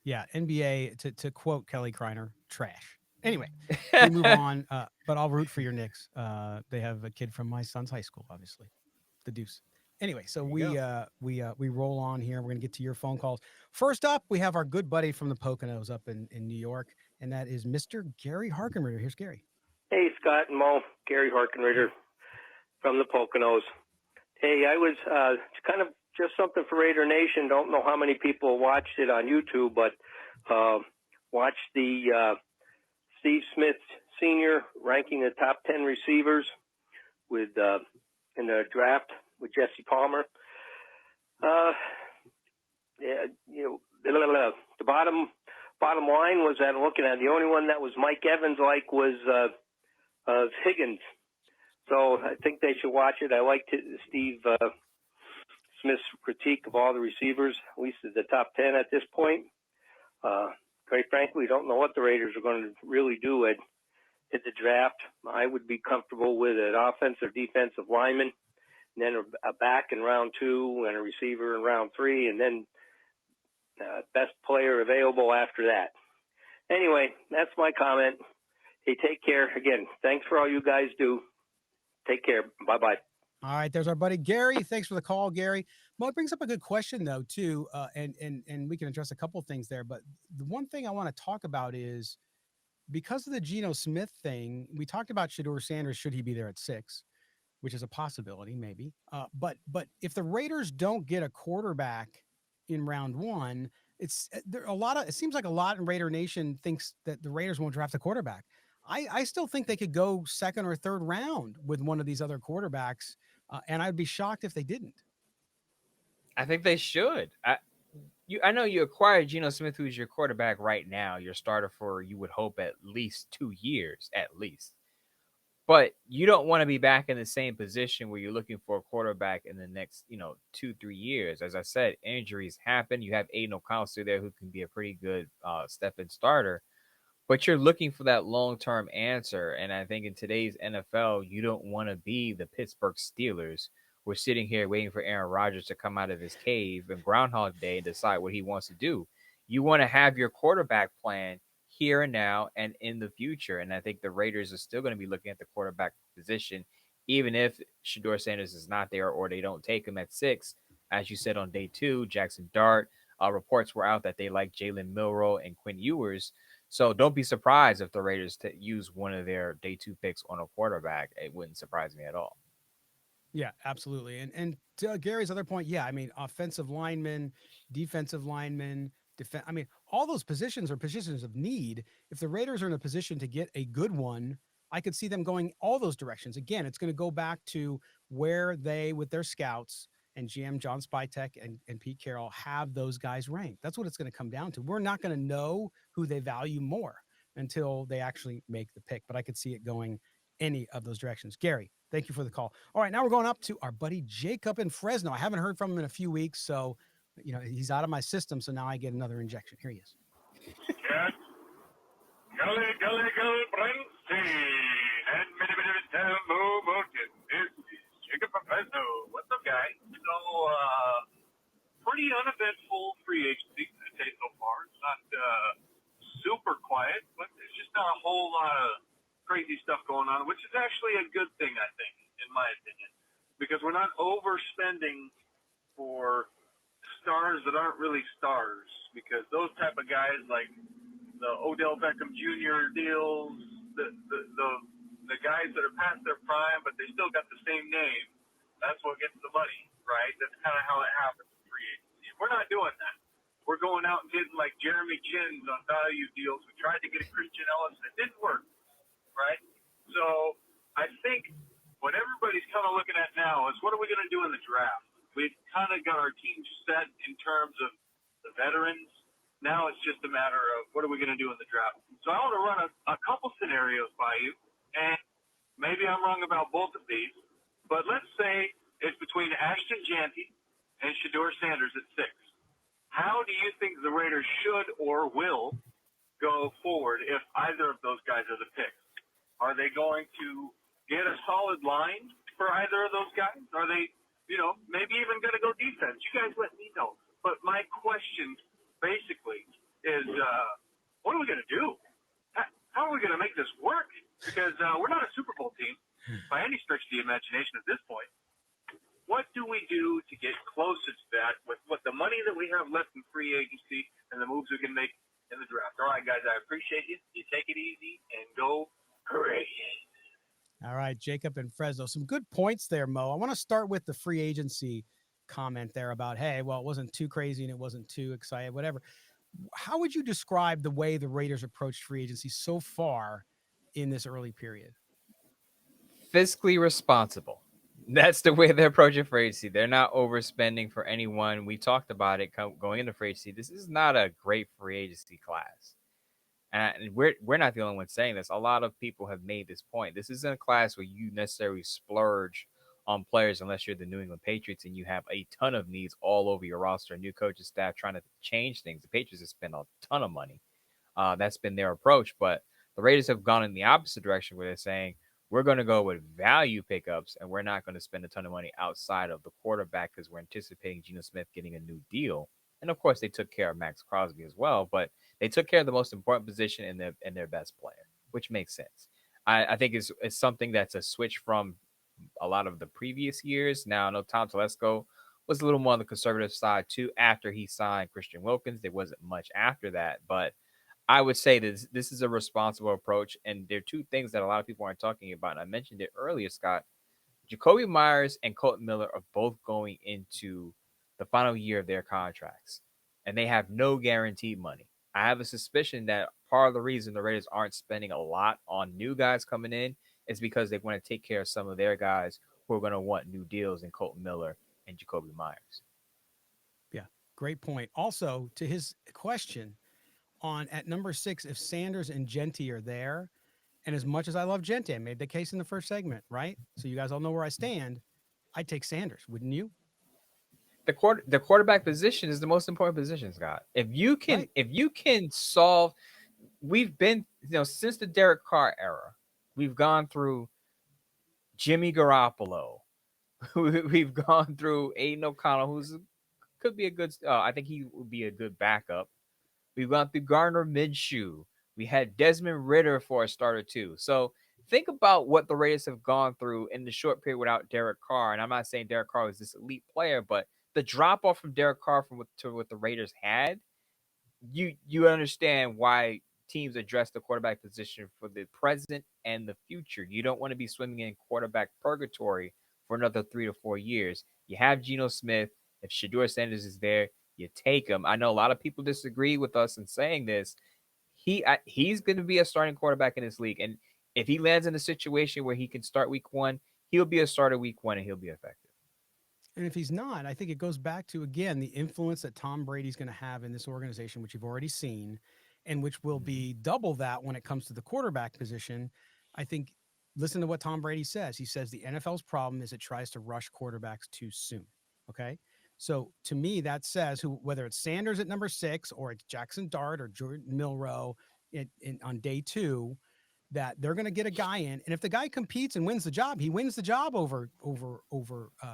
Yeah, NBA, to quote Kelly Kreiner, trash. Anyway, we move on, but I'll root for your Knicks. They have a kid from my son's high school, obviously, the Deuce. Anyway, so we roll on here. We're going to get to your phone calls. First up, we have our good buddy from the Poconos up in New York, and that is Mr. Gary Harkenrider. Here's Gary. Hey, Scott and Mo. Gary Harkenrider from the Poconos. Hey, I was kind of just something for Raider Nation. Don't know how many people watched it on YouTube, but watched the Steve Smith Sr. ranking the top 10 receivers with in the draft with Jesse Palmer. The bottom line was that looking at the only one that was Mike Evans like was Higgins. So I think they should watch it. I liked Steve Smith's critique of all the receivers, at least at the top 10 at this point. Quite frankly, we don't know what the Raiders are going to really do at the draft. I would be comfortable with an offensive, defensive lineman, and then a back in round 2 and a receiver in round 3, and then best player available after that. Anyway, that's my comment. Hey, take care. Again, thanks for all you guys do. Take care. Bye-bye. All right, there's our buddy Gary. Thanks for the call, Gary. Well, it brings up a good question, though, too, and we can address a couple of things there. But the one thing I want to talk about is because of the Geno Smith thing, we talked about Shedeur Sanders, should he be there at 6, which is a possibility, maybe. But if the Raiders don't get a quarterback in round 1, it seems like a lot in Raider Nation thinks that the Raiders won't draft a quarterback. I still think they could go second or third round with one of these other quarterbacks, and I'd be shocked if they didn't. I think they should. I know you acquired Geno Smith, who's your quarterback right now, your starter for, you would hope, at least 2 years, at least. But you don't want to be back in the same position where you're looking for a quarterback in the next, 2-3 years. As I said, injuries happen. You have Aiden O'Connell still there who can be a pretty good step-in starter. But you're looking for that long-term answer. And I think in today's NFL, you don't want to be the Pittsburgh Steelers. We're sitting here waiting for Aaron Rodgers to come out of his cave in Groundhog Day and decide what he wants to do. You want to have your quarterback plan here and now and in the future. And I think the Raiders are still going to be looking at the quarterback position, even if Shedeur Sanders is not there or they don't take him at 6. As you said on day 2, Jackson Dart, reports were out that they like Jalen Milroe and Quinn Ewers. So don't be surprised if the Raiders use one of their day 2 picks on a quarterback. It wouldn't surprise me at all. Yeah, absolutely. And to Gary's other point, yeah, I mean, offensive linemen, defensive linemen, all those positions are positions of need. If the Raiders are in a position to get a good one, I could see them going all those directions. Again, it's going to go back to where they, with their scouts and GM John Spytek and Pete Carroll, have those guys ranked. That's what it's going to come down to. We're not going to know who they value more until they actually make the pick, but I could see it going any of those directions. Gary, thank you for the call. All right, now we're going up to our buddy Jacob in Fresno. I haven't heard from him in a few weeks, so he's out of my system, so now I get another injection. Here he is. Yes. Gully, Bernstein, and many Tambo Motion. This is Jacob from Fresno. What's up, guys? So, pretty uneventful free agency, I'd say, so far. It's not super quiet, but there's just not a whole lot of crazy stuff going on, which is actually a good thing, I think, in my opinion, because we're not overspending for stars that aren't really stars, because those type of guys like the Odell Beckham Jr. deals, the guys that are past their prime, but they still got the same name, that's what gets the money, right? That's kind of how it happens in free agency. We're not doing that. We're going out and getting like Jeremy Chins on value deals. We tried to get a Christian Ellis. It didn't work, right? So I think what everybody's kind of looking at now is what are we going to do in the draft? We've kind of got our team set in terms of the veterans. Now it's just a matter of what are we going to do in the draft. So I want to run a couple scenarios by you, and maybe I'm wrong about both of these, but let's say it's between Ashton Jeanty and Shedeur Sanders at 6. How do you think the Raiders should or will go forward if either of those guys are the picks? Are they going to get a solid line for either of those guys? Are they, maybe even going to go defense? You guys let me know. But my question basically is, what are we going to do? How are we going to make this work? Because we're not a Super Bowl team by any stretch of the imagination at this point. What do we do to get closer to that with what the money that we have left in free agency and the moves we can make in the draft? All right, guys, I appreciate you. You take it easy and go crazy. All right, Jacob and Fresno. Some good points there, Mo. I want to start with the free agency comment there about, hey, well, it wasn't too crazy and it wasn't too excited, whatever. How would you describe the way the Raiders approached free agency so far in this early period? Fiscally responsible. That's the way they're approaching free agency. They're not overspending for anyone. We talked about it going into free agency. This is not a great free agency class. And we're not the only ones saying this. A lot of people have made this point. This isn't a class where you necessarily splurge on players unless you're the New England Patriots and you have a ton of needs all over your roster, new coaching staff trying to change things. The Patriots have spent a ton of money. That's been their approach. But the Raiders have gone in the opposite direction where they're saying, we're going to go with value pickups and we're not going to spend a ton of money outside of the quarterback because we're anticipating Geno Smith getting a new deal. And of course, they took care of Max Crosby as well, but they took care of the most important position in their best player, which makes sense. I think it's something that's a switch from a lot of the previous years. Now, I know Tom Telesco was a little more on the conservative side too. After he signed Christian Wilkins, there wasn't much after that, but I would say this is a responsible approach. And there are two things that a lot of people aren't talking about. And I mentioned it earlier, Scott. Jacoby Myers and Colton Miller are both going into the final year of their contracts, and they have no guaranteed money. I have a suspicion that part of the reason the Raiders aren't spending a lot on new guys coming in is because they want to take care of some of their guys who are going to want new deals in Colton Miller and Jacoby Myers. Yeah, great point. Also, to his question on at number 6, if Sanders and Jeanty are there, and as much as I love Jeanty, I made the case in the first segment, right? So you guys all know where I stand. I'd take Sanders, wouldn't you? The quarterback position is the most important position, Scott. If you can solve, we've been, since the Derek Carr era, we've gone through Jimmy Garoppolo. We've gone through Aiden O'Connell, could be a good, I think he would be a good backup. We've gone through Gardner Minshew. We had Desmond Ridder for a starter too. So think about what the Raiders have gone through in the short period without Derek Carr. And I'm not saying Derek Carr is this elite player, but the drop off from Derek Carr to what the Raiders had, you understand why teams address the quarterback position for the present and the future. You don't want to be swimming in quarterback purgatory for another 3 to 4 years. You have Geno Smith. If Shedeur Sanders is there, you take him. I know a lot of people disagree with us in saying this. He's going to be a starting quarterback in this league. And if he lands in a situation where he can start week 1, he'll be a starter week 1 and he'll be effective. And if he's not, I think it goes back to, again, the influence that Tom Brady's going to have in this organization, which you've already seen, and which will be double that when it comes to the quarterback position. I think, listen to what Tom Brady says. He says the NFL's problem is it tries to rush quarterbacks too soon. Okay. So to me, that says whether it's Sanders at number 6 or it's Jackson Dart or Jordan Milroe on day 2, that they're going to get a guy in, and if the guy competes and wins the job, he wins the job over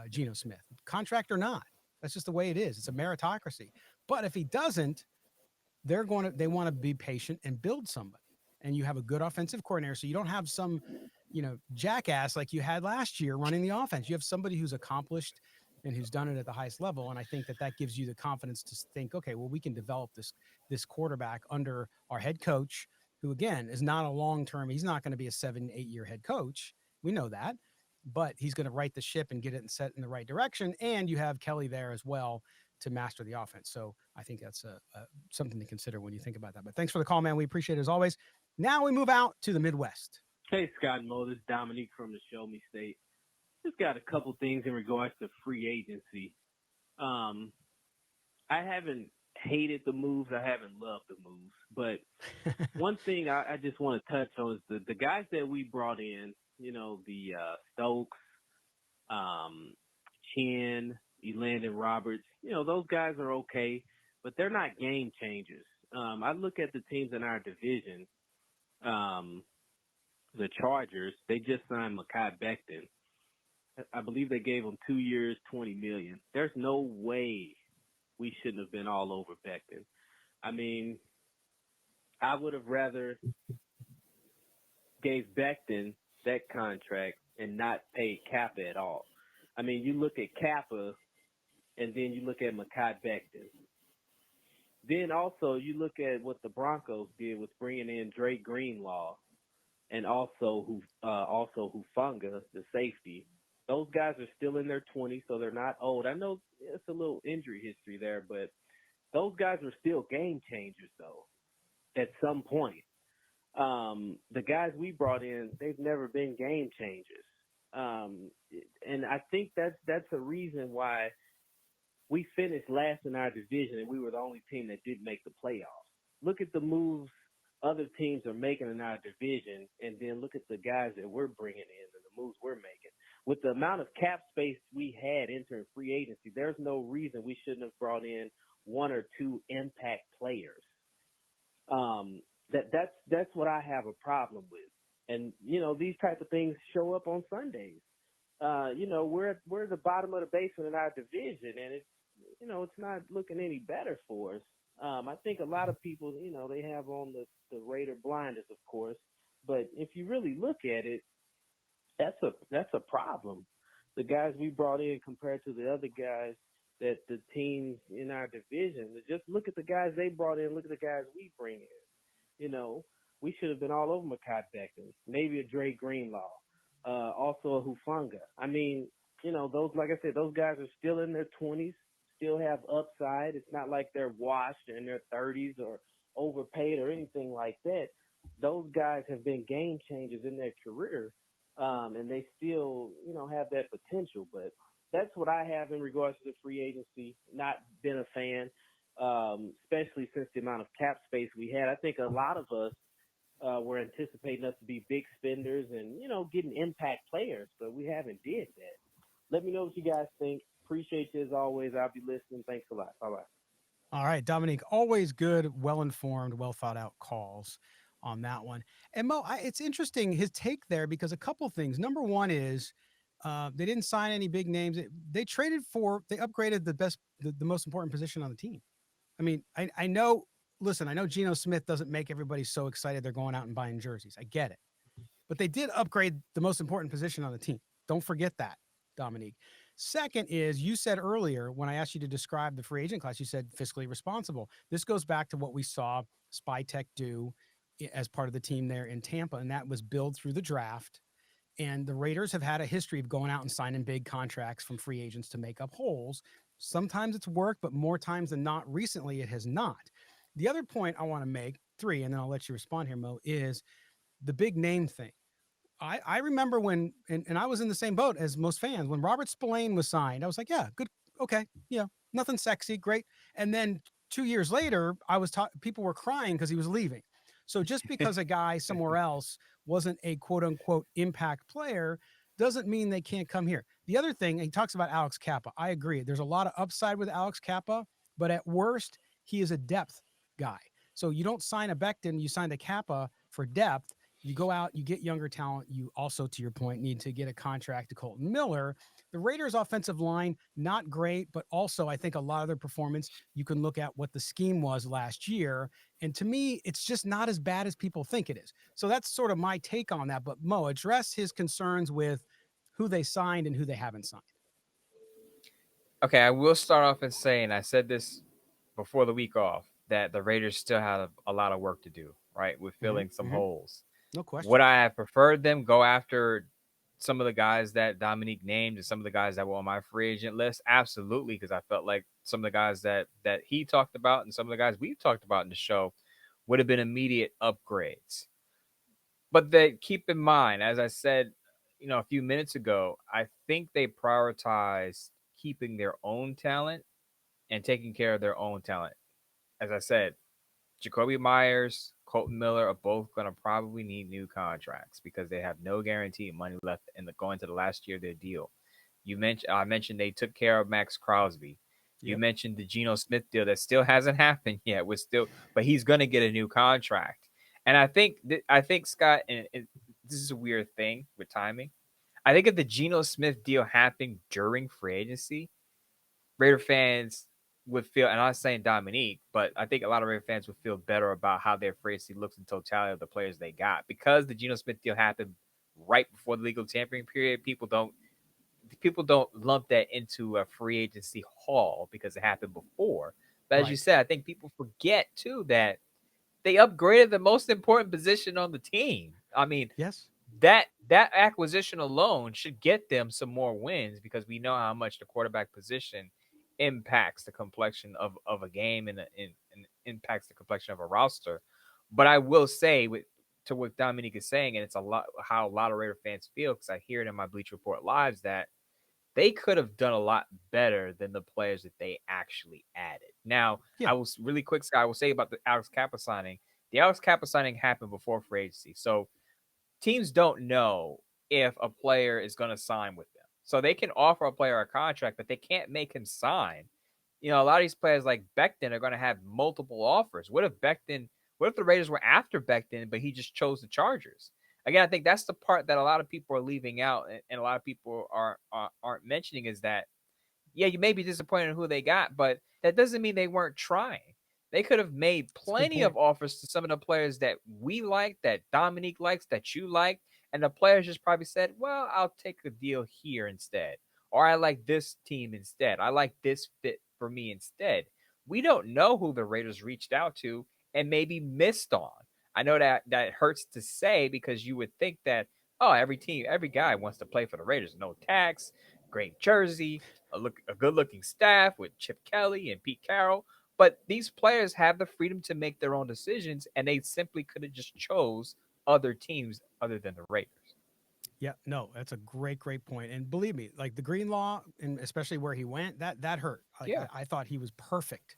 Geno Smith, contract or not. That's just the way it is. It's a meritocracy. But if he doesn't, they want to be patient and build somebody. And you have a good offensive coordinator, so you don't have some, jackass like you had last year running the offense. You have somebody who's accomplished and who's done it at the highest level. And I think that gives you the confidence to think, okay, well, we can develop this quarterback under our head coach, who again is not a long-term. He's not going to be a 7-8 year head coach. We know that, but he's going to right the ship and get it and set in the right direction. And you have Kelly there as well to master the offense. So I think that's something to consider when you think about that. But thanks for the call, man. We appreciate it as always. Now we move out to the Midwest. Hey, Scott and Mo, this is Dominique from the Show Me State. Just got a couple things in regards to free agency. I haven't hated the moves. I haven't loved the moves. But one thing I just want to touch on is the guys that we brought in, the Stokes, Chin, Elandon Roberts, those guys are okay, but they're not game changers. I look at the teams in our division, the Chargers, they just signed Mekhi Becton. I believe they gave him 2 years, $20 million. There's no way we shouldn't have been all over Becton. I mean, I would have rather gave Becton that contract and not paid Kappa at all. I mean, you look at Kappa and then you look at Mekhi Becton. Then also you look at what the Broncos did with bringing in Dre Greenlaw and also Hufanga, the safety. Those guys are still in their 20s, so they're not old. I know it's a little injury history there, but those guys are still game changers, though, at some point. The guys we brought in, they've never been game changers. And I think that's a reason why we finished last in our division, and we were the only team that didn't make the playoffs. Look at the moves other teams are making in our division, and then look at the guys that we're bringing in and the moves we're making. With the amount of cap space we had entering free agency, there's no reason we shouldn't have brought in 1 or 2 impact players. That's what I have a problem with. And, these type of things show up on Sundays. We're at the bottom of the basement in our division, and it's not looking any better for us. I think a lot of people, they have on the Raider blinders, of course. But if you really look at it, that's a problem. The guys we brought in compared to the other guys that the teams in our division, just look at the guys they brought in, look at the guys we bring in. We should have been all over Mekhi Becton, maybe a Dre Greenlaw, also a Hufanga. I mean, those, like I said, those guys are still in their 20s, still have upside. It's not like they're washed in their 30s or overpaid or anything like that. Those guys have been game changers in their career, and they still, have that potential. But that's what I have in regards to the free agency. Not been a fan, especially since the amount of cap space we had. I think a lot of us were anticipating us to be big spenders and, getting impact players, but we haven't did that. Let me know what you guys think. Appreciate you as always. I'll be listening. Thanks a lot. Bye-bye. All right, Dominique, always good, well-informed, well-thought-out calls on that one. And Mo, it's interesting, his take there, because a couple things. Number one is they didn't sign any big names. They upgraded the most important position on the team. I mean, I know Geno Smith doesn't make everybody so excited they're going out and buying jerseys. I get it. But they did upgrade the most important position on the team. Don't forget that, Dominique. Second is, you said earlier when I asked you to describe the free agent class, you said fiscally responsible. This goes back to what we saw Spytech do as part of the team there in Tampa, and that was build through the draft. And the Raiders have had a history of going out and signing big contracts from free agents to make up holes. Sometimes it's worked, but more times than not, recently it has not. The other point I want to make, 3, and then I'll let you respond here, Mo, is the big name thing. I remember when, and I was in the same boat as most fans, when Robert Spillane was signed, I was like, yeah, good. Okay. Yeah. Nothing sexy. Great. And then 2 years later, people were crying because he was leaving. So just because a guy somewhere else wasn't a quote unquote impact player doesn't mean they can't come here. The other thing, he talks about Alex Kappa. I agree. There's a lot of upside with Alex Kappa, but at worst, he is a depth guy. So you don't sign a Becton, you sign a Kappa for depth. You go out, you get younger talent. You also, to your point, need to get a contract to Colton Miller. The Raiders' offensive line, not great, but also I think a lot of their performance, you can look at what the scheme was last year. And to me, it's just not as bad as people think it is. So that's sort of my take on that. But Mo, address his concerns with who they signed and who they haven't signed. Okay, I will start off in saying I said this before the week off that the Raiders still have a lot of work to do, right, with filling some holes. No question. Would I have preferred them go after some of the guys that Dominique named and some of the guys that were on my free agent list? Absolutely, because I felt like some of the guys that he talked about and some of the guys we've talked about in the show would have been immediate upgrades. But keep in mind, as I said, a few minutes ago, I think they prioritize keeping their own talent and taking care of their own talent. As I said, Jacoby Myers, Colton Miller are both going to probably need new contracts because they have no guaranteed money left going to the last year of their deal. I mentioned they took care of Max Crosby. You mentioned the Geno Smith deal that still hasn't happened yet. But he's going to get a new contract. And I think Scott, and this is a weird thing with timing. I think if the Geno Smith deal happened during free agency, Raider fans would feel, and I'm not saying Dominique, but I think a lot of Raider fans would feel better about how their free agency looks in totality of the players they got. Because the Geno Smith deal happened right before the legal tampering period, people don't lump that into a free agency haul because it happened before. But as you said, I think people forget too that they upgraded the most important position on the team. I mean, yes, that acquisition alone should get them some more wins because we know how much the quarterback position impacts the complexion of a game and impacts the complexion of a roster. But I will say to what Dominique is saying, and it's how a lot of Raider fans feel because I hear it in my Bleach Report lives that they could have done a lot better than the players that they actually added. Now, I will really quick, Scott, I will say about the Alex Kappa signing. The Alex Kappa signing happened before free agency. So teams don't know if a player is going to sign with them. So they can offer a player a contract, but they can't make him sign. A lot of these players like Becton are going to have multiple offers. What if the Raiders were after Becton, but he just chose the Chargers? Again, I think that's the part that a lot of people are leaving out, and a lot of people aren't mentioning is that, you may be disappointed in who they got, but that doesn't mean they weren't trying. They could have made plenty of offers to some of the players that we like, that Dominique likes, that you like, and the players just probably said, well, I'll take a deal here instead. Or I like this team instead. I like this fit for me instead. We don't know who the Raiders reached out to and maybe missed on. I know that hurts to say because you would think that, every guy wants to play for the Raiders. No tax, great jersey, a good-looking staff with Chip Kelly and Pete Carroll. But these players have the freedom to make their own decisions, and they simply could have just chose other teams other than the Raiders. Yeah, no, that's a great point. And believe me, like the Greenlaw, and especially where he went, that hurt. Like, I thought he was perfect,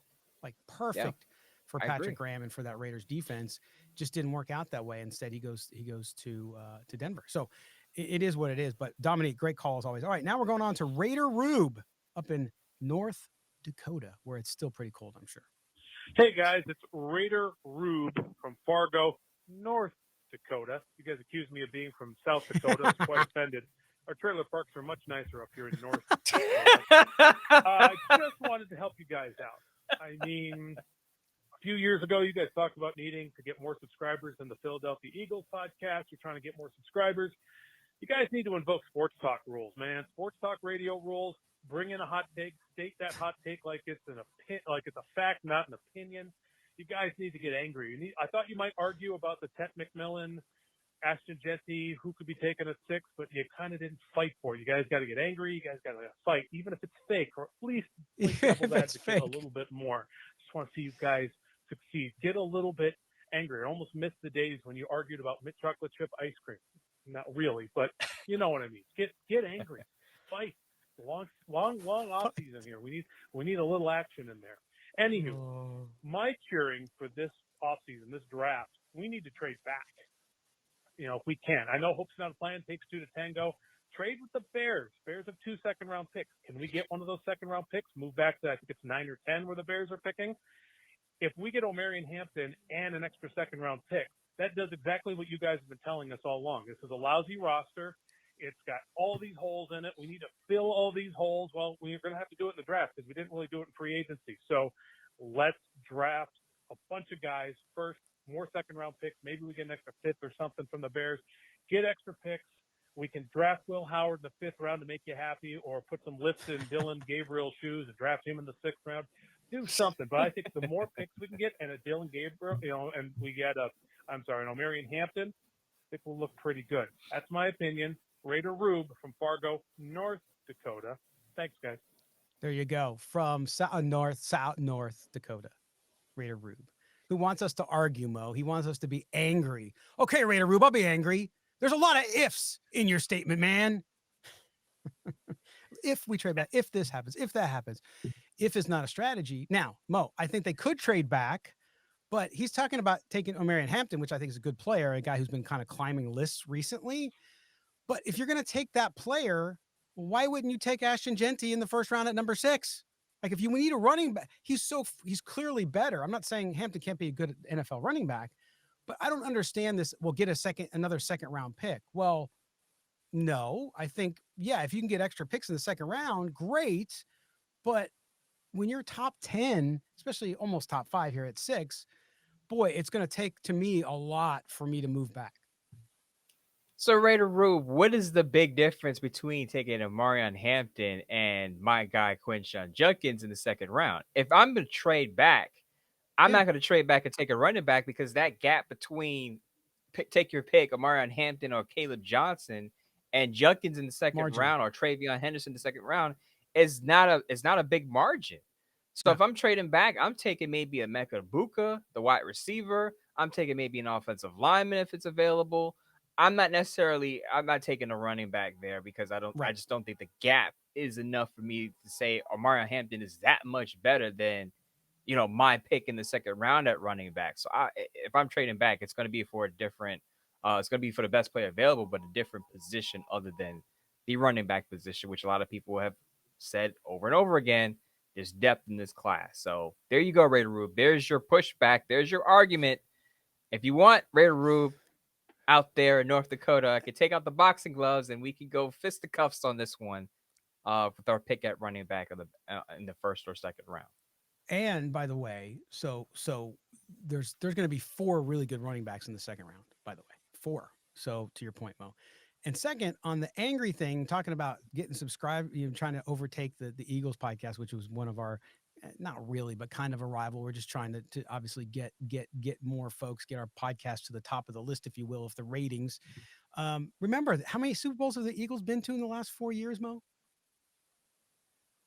for Patrick Graham and for that Raiders defense. Just didn't work out that way. Instead, he goes to Denver. So it is what it is. But Dominique, great call as always. All right, now we're going on to Raider Rube up in North Dakota, where it's still pretty cold, I'm sure. Hey guys, it's Raider Rube from Fargo, North Dakota. You guys accused me of being from South Dakota. I was quite offended. Our trailer parks are much nicer up here in North Dakota. I just wanted to help you guys out. I mean, a few years ago, you guys talked about needing to get more subscribers than the Philadelphia Eagles podcast. You're trying to get more subscribers. You guys need to invoke sports talk rules, man. Sports talk radio rules. Bring in a hot take. State that hot take like it's a fact, not an opinion. You guys need to get angry. I thought you might argue about the Tet McMillan, Ashton Jeanty, who could be taken at 6, but you kind of didn't fight for it. You guys got to get angry. You guys got to fight, even if it's fake, or at least a little bit more. Just want to see you guys succeed. Get a little bit angry. I almost missed the days when you argued about mint chocolate chip ice cream. not really, but you know what I mean. Get angry, fight. Long off season here. We need a little action in there. Anywho, my cheering for this off season, this draft, we need to trade back. If we can. I know hope's not a plan. Takes two to tango. Trade with the Bears. Bears have 2 second-round picks. Can we get one of those second-round picks? Move back to, I think it's 9 or 10 where the Bears are picking. If we get Omarion Hampton and an extra second-round pick, that does exactly what you guys have been telling us all along. This is a lousy roster. It's got all these holes in it. We need to fill all these holes. Well, we're going to have to do it in the draft because we didn't really do it in free agency. So let's draft a bunch of guys first, more second-round picks. Maybe we get an extra fifth or something from the Bears. Get extra picks. We can draft Will Howard in the 5th round to make you happy, or put some lifts in Dylan Gabriel's shoes and draft him in the 6th round. Do something. But I think the more picks we can get, and a Dylan Gabriel, and we get an Omarion Hampton, I think we'll look pretty good. That's my opinion. Raider Rube from Fargo, North Dakota. Thanks, guys. There you go. From North Dakota, Raider Rube, who wants us to argue, Mo. He wants us to be angry. Okay, Raider Rube, I'll be angry. There's a lot of ifs in your statement, man. If we trade back, if this happens, if that happens, if it's not a strategy. Now, Mo, I think they could trade back, but he's talking about taking Omarion Hampton, which I think is a good player, a guy who's been kind of climbing lists recently. But if you're going to take that player, why wouldn't you take Ashton Jeanty in the 1st round at number 6? Like, if you need a running back, he's clearly better. I'm not saying Hampton can't be a good NFL running back, but I don't understand this. We'll get another 2nd round pick. Well, no, I think, yeah, if you can get extra picks in the 2nd round, great. But when you're top 10, especially almost top 5 here at 6, boy, it's going to take, to me, a lot for me to move back. So, Raider Rube, what is the big difference between taking Omarion Hampton and my guy Quinshon Judkins in the 2nd round? If I'm going to trade back, I'm not going to trade back and take a running back, because that gap between take your pick, Omarion Hampton or Caleb Johnson, and Judkins in the 2nd round, or Travion Henderson in the 2nd round, is not a big margin. So if I'm trading back, I'm taking maybe a Mecca Buka, the wide receiver. I'm taking maybe an offensive lineman if it's available. I'm not taking a running back there, because I just don't think the gap is enough for me to say Omarion Hampton is that much better than, my pick in the 2nd round at running back. So if I'm trading back, it's going to be for a different, it's going to be for the best player available, but a different position other than the running back position, which a lot of people have said over and over again. There's depth in this class. So there you go, Raider Rube. There's your pushback. There's your argument. If you want Raider Rube out there in North Dakota, I could take out the boxing gloves and we could go fisticuffs on this one with our pick at running back in the 1st or 2nd round. And by the way, so there's going to be 4 really good running backs in the 2nd round, by the way, 4. So to your point, Mo. And second, on the angry thing, talking about getting subscribed, trying to overtake the Eagles podcast, which was one of our, not really, but kind of a rival. We're just trying to obviously get more folks, get our podcast to the top of the list, if you will, of the ratings. Remember, how many Super Bowls have the Eagles been to in the last 4 years, Mo?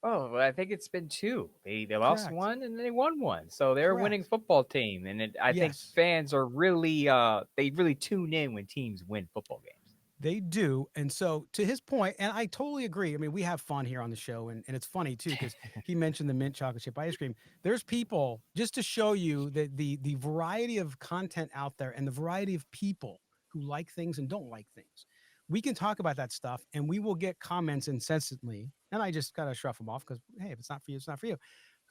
Oh, well, I think it's been 2. They lost one and then they won one. So they're a winning football team. And I think fans are really, they really tune in when teams win football games. They do. And so to his point, and I totally agree. I mean, we have fun here on the show, and it's funny too, because he mentioned the mint chocolate chip ice cream. There's people, just to show you that the variety of content out there and the variety of people who like things and don't like things. We can talk about that stuff and we will get comments incessantly. And I just got to shrug them off because, hey, if it's not for you, it's not for you.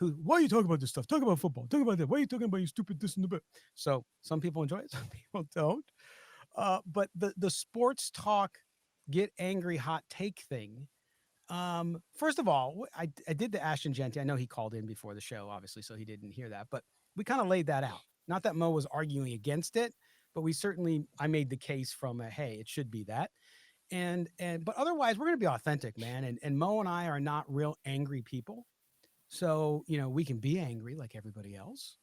Why are you talking about this stuff? Talk about football. Talk about that. Why are you talking about you stupid this and that? So some people enjoy it. Some people don't. But the sports talk, get angry, hot take thing. First of all, I did the Ashton Jeanty. I know he called in before the show, obviously, so he didn't hear that. But we kind of laid that out. Not that Mo was arguing against it, but I made the case from hey, it should be that. But otherwise, we're going to be authentic, man. And Mo and I are not real angry people. So, we can be angry like everybody else,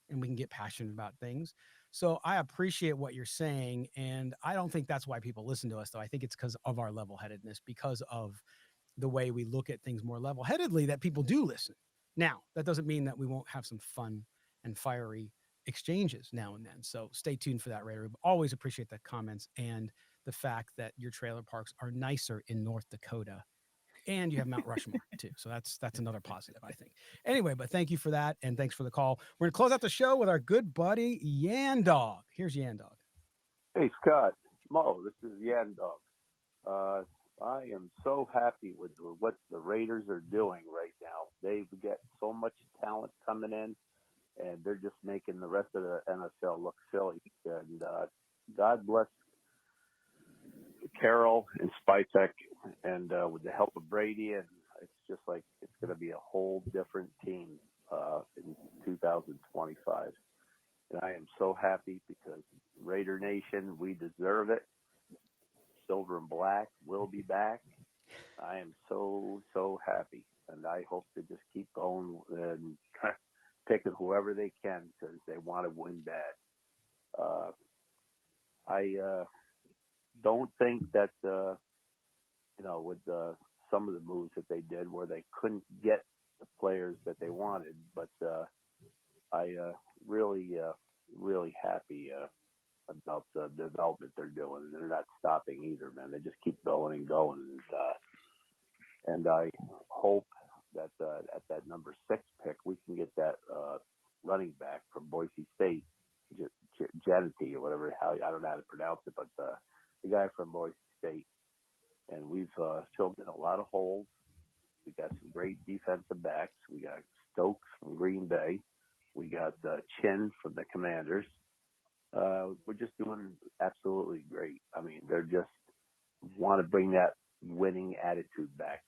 and we can get passionate about things. So I appreciate what you're saying. And I don't think that's why people listen to us, though. I think it's because of our level-headedness, because of the way we look at things more level-headedly, that people do listen. Now, that doesn't mean that we won't have some fun and fiery exchanges now and then. So stay tuned for that, Raider. Always appreciate the comments and the fact that your trailer parks are nicer in North Dakota, and you have Mount Rushmore too. So that's another positive, I think. Anyway, but thank you for that, and thanks for the call. We're gonna close out the show with our good buddy Yan Dog. Here's Yan Dog. Hey Scott, Mo, this is Yan Dog. I am so happy with what the Raiders are doing right now. They get so much talent coming in, and they're just making the rest of the NFL look silly. And God bless Carroll and Spytek, and with the help of Brady, and it's just like it's going to be a whole different team in 2025. And I am so happy because Raider Nation, we deserve it. Silver and black will be back. I am so happy, and I hope to just keep going and picking whoever they can because they want to win bad. I don't think that with some of the moves that they did where they couldn't get the players that they wanted, but I really happy about the development they're doing. They're not stopping either, man. They just keep going and going. And I hope that at that number 6 pick, we can get that running back from Boise State, Jeanty or whatever, I don't know how to pronounce it, but the guy from Boise State. And we've filled in a lot of holes. We got some great defensive backs. We got Stokes from Green Bay. We got Chin from the Commanders. We're just doing absolutely great. I mean, they're just want to bring that winning attitude back.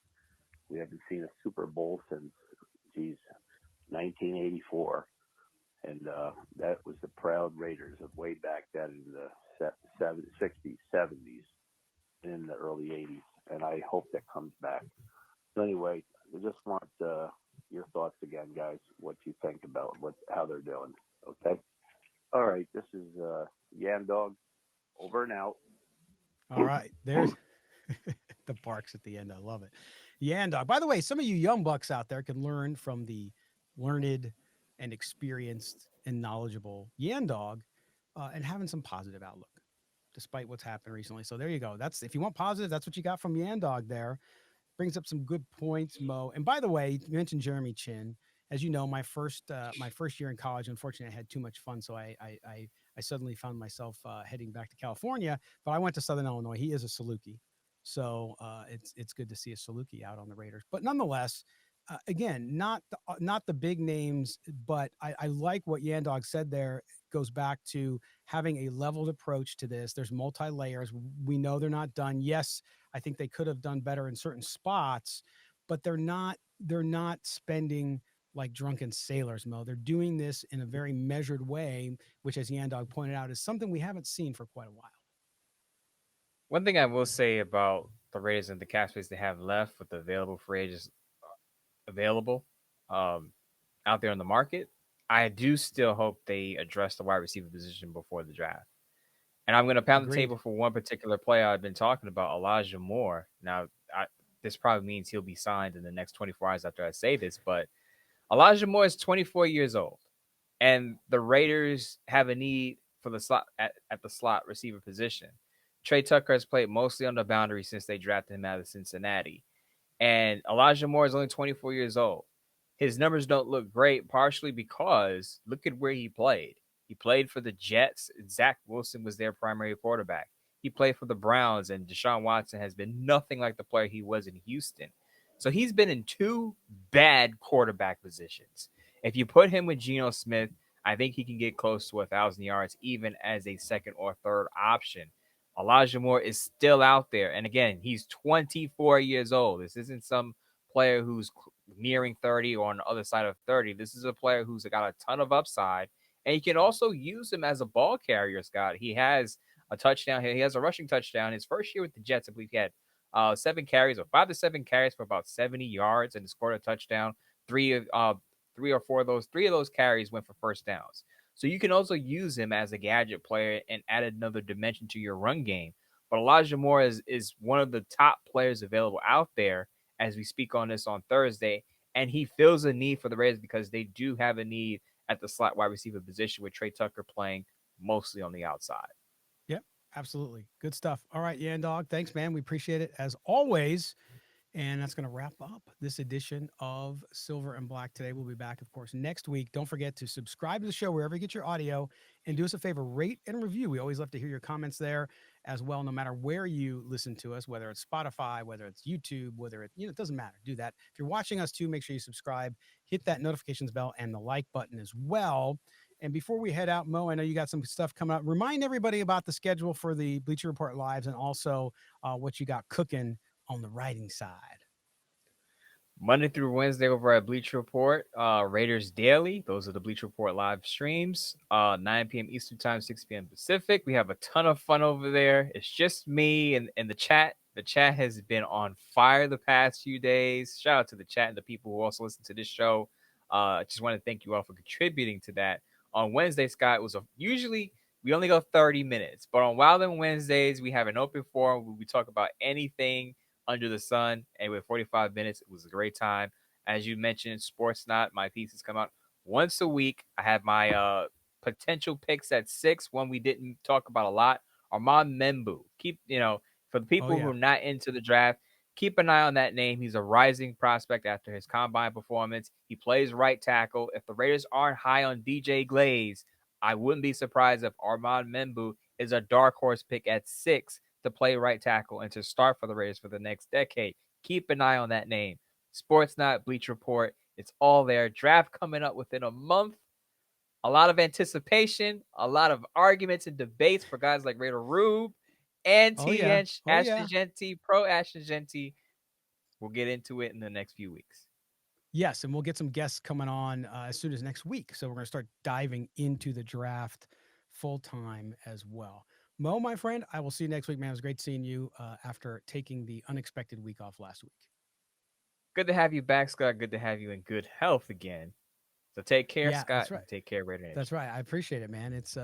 We haven't seen a Super Bowl since, 1984. And that was the proud Raiders of way back then in the 60s, 70s, and in the early 80s. And I hope that comes back. So anyway, I just want your thoughts again, guys, what you think about how they're doing. Okay? All right, this is Yan Dog, over and out. All right, there's the barks at the end. I love it. Yan Dog. By the way, some of you young bucks out there can learn from the learned and experienced and knowledgeable Yan Dog, and having some positive outlook despite what's happened recently. So there you go. That's, if you want positive, that's what you got from Yan Dog there. Brings up some good points, Mo. And by the way, you mentioned Jeremy Chin. As you know, my first year in college, unfortunately, I had too much fun, so I suddenly found myself heading back to California. But I went to Southern Illinois. He is a Saluki, so it's good to see a Saluki out on the Raiders. But nonetheless, again, not the big names, but I like what Yan Dog said there. It goes back to having a leveled approach to this. There's multi-layers. We know they're not done. Yes, I think they could have done better in certain spots, but they're not spending like drunken sailors, Mo. They're doing this in a very measured way, which, as Yan Dog pointed out, is something we haven't seen for quite a while. One thing I will say about the Raiders and the cap space they have left with the available free agents available out there in the market, I do still hope they address the wide receiver position before the draft. And I'm going to pound the table for one particular player I've been talking about, Elijah Moore. Now, this probably means he'll be signed in the next 24 hours after I say this, but Elijah Moore is 24 years old, and the Raiders have a need for the slot at the slot receiver position. Trey Tucker has played mostly on the boundary since they drafted him out of Cincinnati, and Elijah Moore is only 24 years old. His numbers don't look great, partially because look at where he played. He played for the Jets. Zach Wilson was their primary quarterback. He played for the Browns, and Deshaun Watson has been nothing like the player he was in Houston. So he's been in two bad quarterback positions. If you put him with Geno Smith, I think he can get close to 1,000 yards, even as a second or third option. Elijah Moore is still out there. And again, he's 24 years old. This isn't some player who's nearing 30 or on the other side of 30. This is a player who's got a ton of upside. And you can also use him as a ball carrier, Scott. He has a touchdown. He has a rushing touchdown. His first year with the Jets, I believe he had 5 to 7 carries for about 70 yards and scored a touchdown. Three of those carries went for first downs. So you can also use him as a gadget player and add another dimension to your run game. But Elijah Moore is one of the top players available out there as we speak on this on Thursday. And he fills a need for the Raiders because they do have a need at the slot wide receiver position with Trey Tucker playing mostly on the outside. Yep. Absolutely. Good stuff. All right, Yan Dog. Thanks, man. We appreciate it as always. And that's going to wrap up this edition of Silver and Black today. We'll be back, of course, next week. Don't forget to subscribe to the show wherever you get your audio, and do us a favor, rate and review. We always love to hear your comments there as well, no matter where you listen to us, whether it's Spotify, whether it's YouTube, whether it doesn't matter. Do that. If you're watching us too, make sure you subscribe, hit that notifications bell and the like button as well. And before we head out, Mo, I know you got some stuff coming up. Remind everybody about the schedule for the Bleacher Report Lives, and also what you got cooking on the writing side. Monday through Wednesday over at Bleacher Report, Raiders Daily. Those are the Bleacher Report live streams, 9 p.m. Eastern Time, 6 p.m. Pacific. We have a ton of fun over there. It's just me and the chat. The chat has been on fire the past few days. Shout out to the chat and the people who also listen to this show. I just want to thank you all for contributing to that. On Wednesday, Scott, usually we only go 30 minutes, but on Wild and Wednesdays, we have an open forum where we talk about anything under the sun, and with 45 minutes, it was a great time. As you mentioned, Sports Not, my pieces come out once a week. I have my potential picks at 6. One we didn't talk about a lot, Armand Membu. For the people who are not into the draft, keep an eye on that name. He's a rising prospect after his combine performance. He plays right tackle. If the Raiders aren't high on DJ Glaze, I wouldn't be surprised if Armand Membu is a dark horse pick at 6 to play right tackle and to start for the Raiders for the next decade. Keep an eye on that name. Sports Not, Bleacher Report, it's all there. Draft coming up within a month. A lot of anticipation, a lot of arguments and debates for guys like Raider Rube, Ashton Jeanty, pro Ashton Jeanty. We'll get into it in the next few weeks. Yes, and we'll get some guests coming on as soon as next week. So we're going to start diving into the draft full time as well. Mo, my friend, I will see you next week, man. It was great seeing you after taking the unexpected week off last week. Good to have you back, Scott. Good to have you in good health again. So take care, Scott. That's right. And take care, Raider Nation. That's right. I appreciate it, man. It's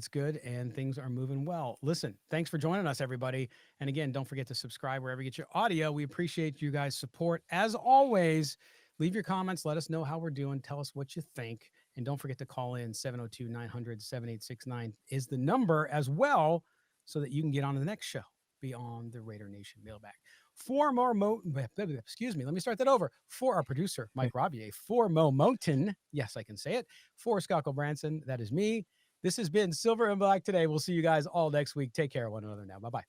good, and things are moving well. Listen, thanks for joining us, everybody. And again, don't forget to subscribe wherever you get your audio. We appreciate you guys' support. As always, leave your comments. Let us know how we're doing. Tell us what you think. And don't forget to call in 702-900-7869 is the number as well, so that you can get on to the next show, Beyond the Raider Nation Mailbag. For our producer, Mike Robier, for Mo Moten, yes, I can say it, for Scott Branson, that is me. This has been Silver and Black today. We'll see you guys all next week. Take care of one another now. Bye-bye.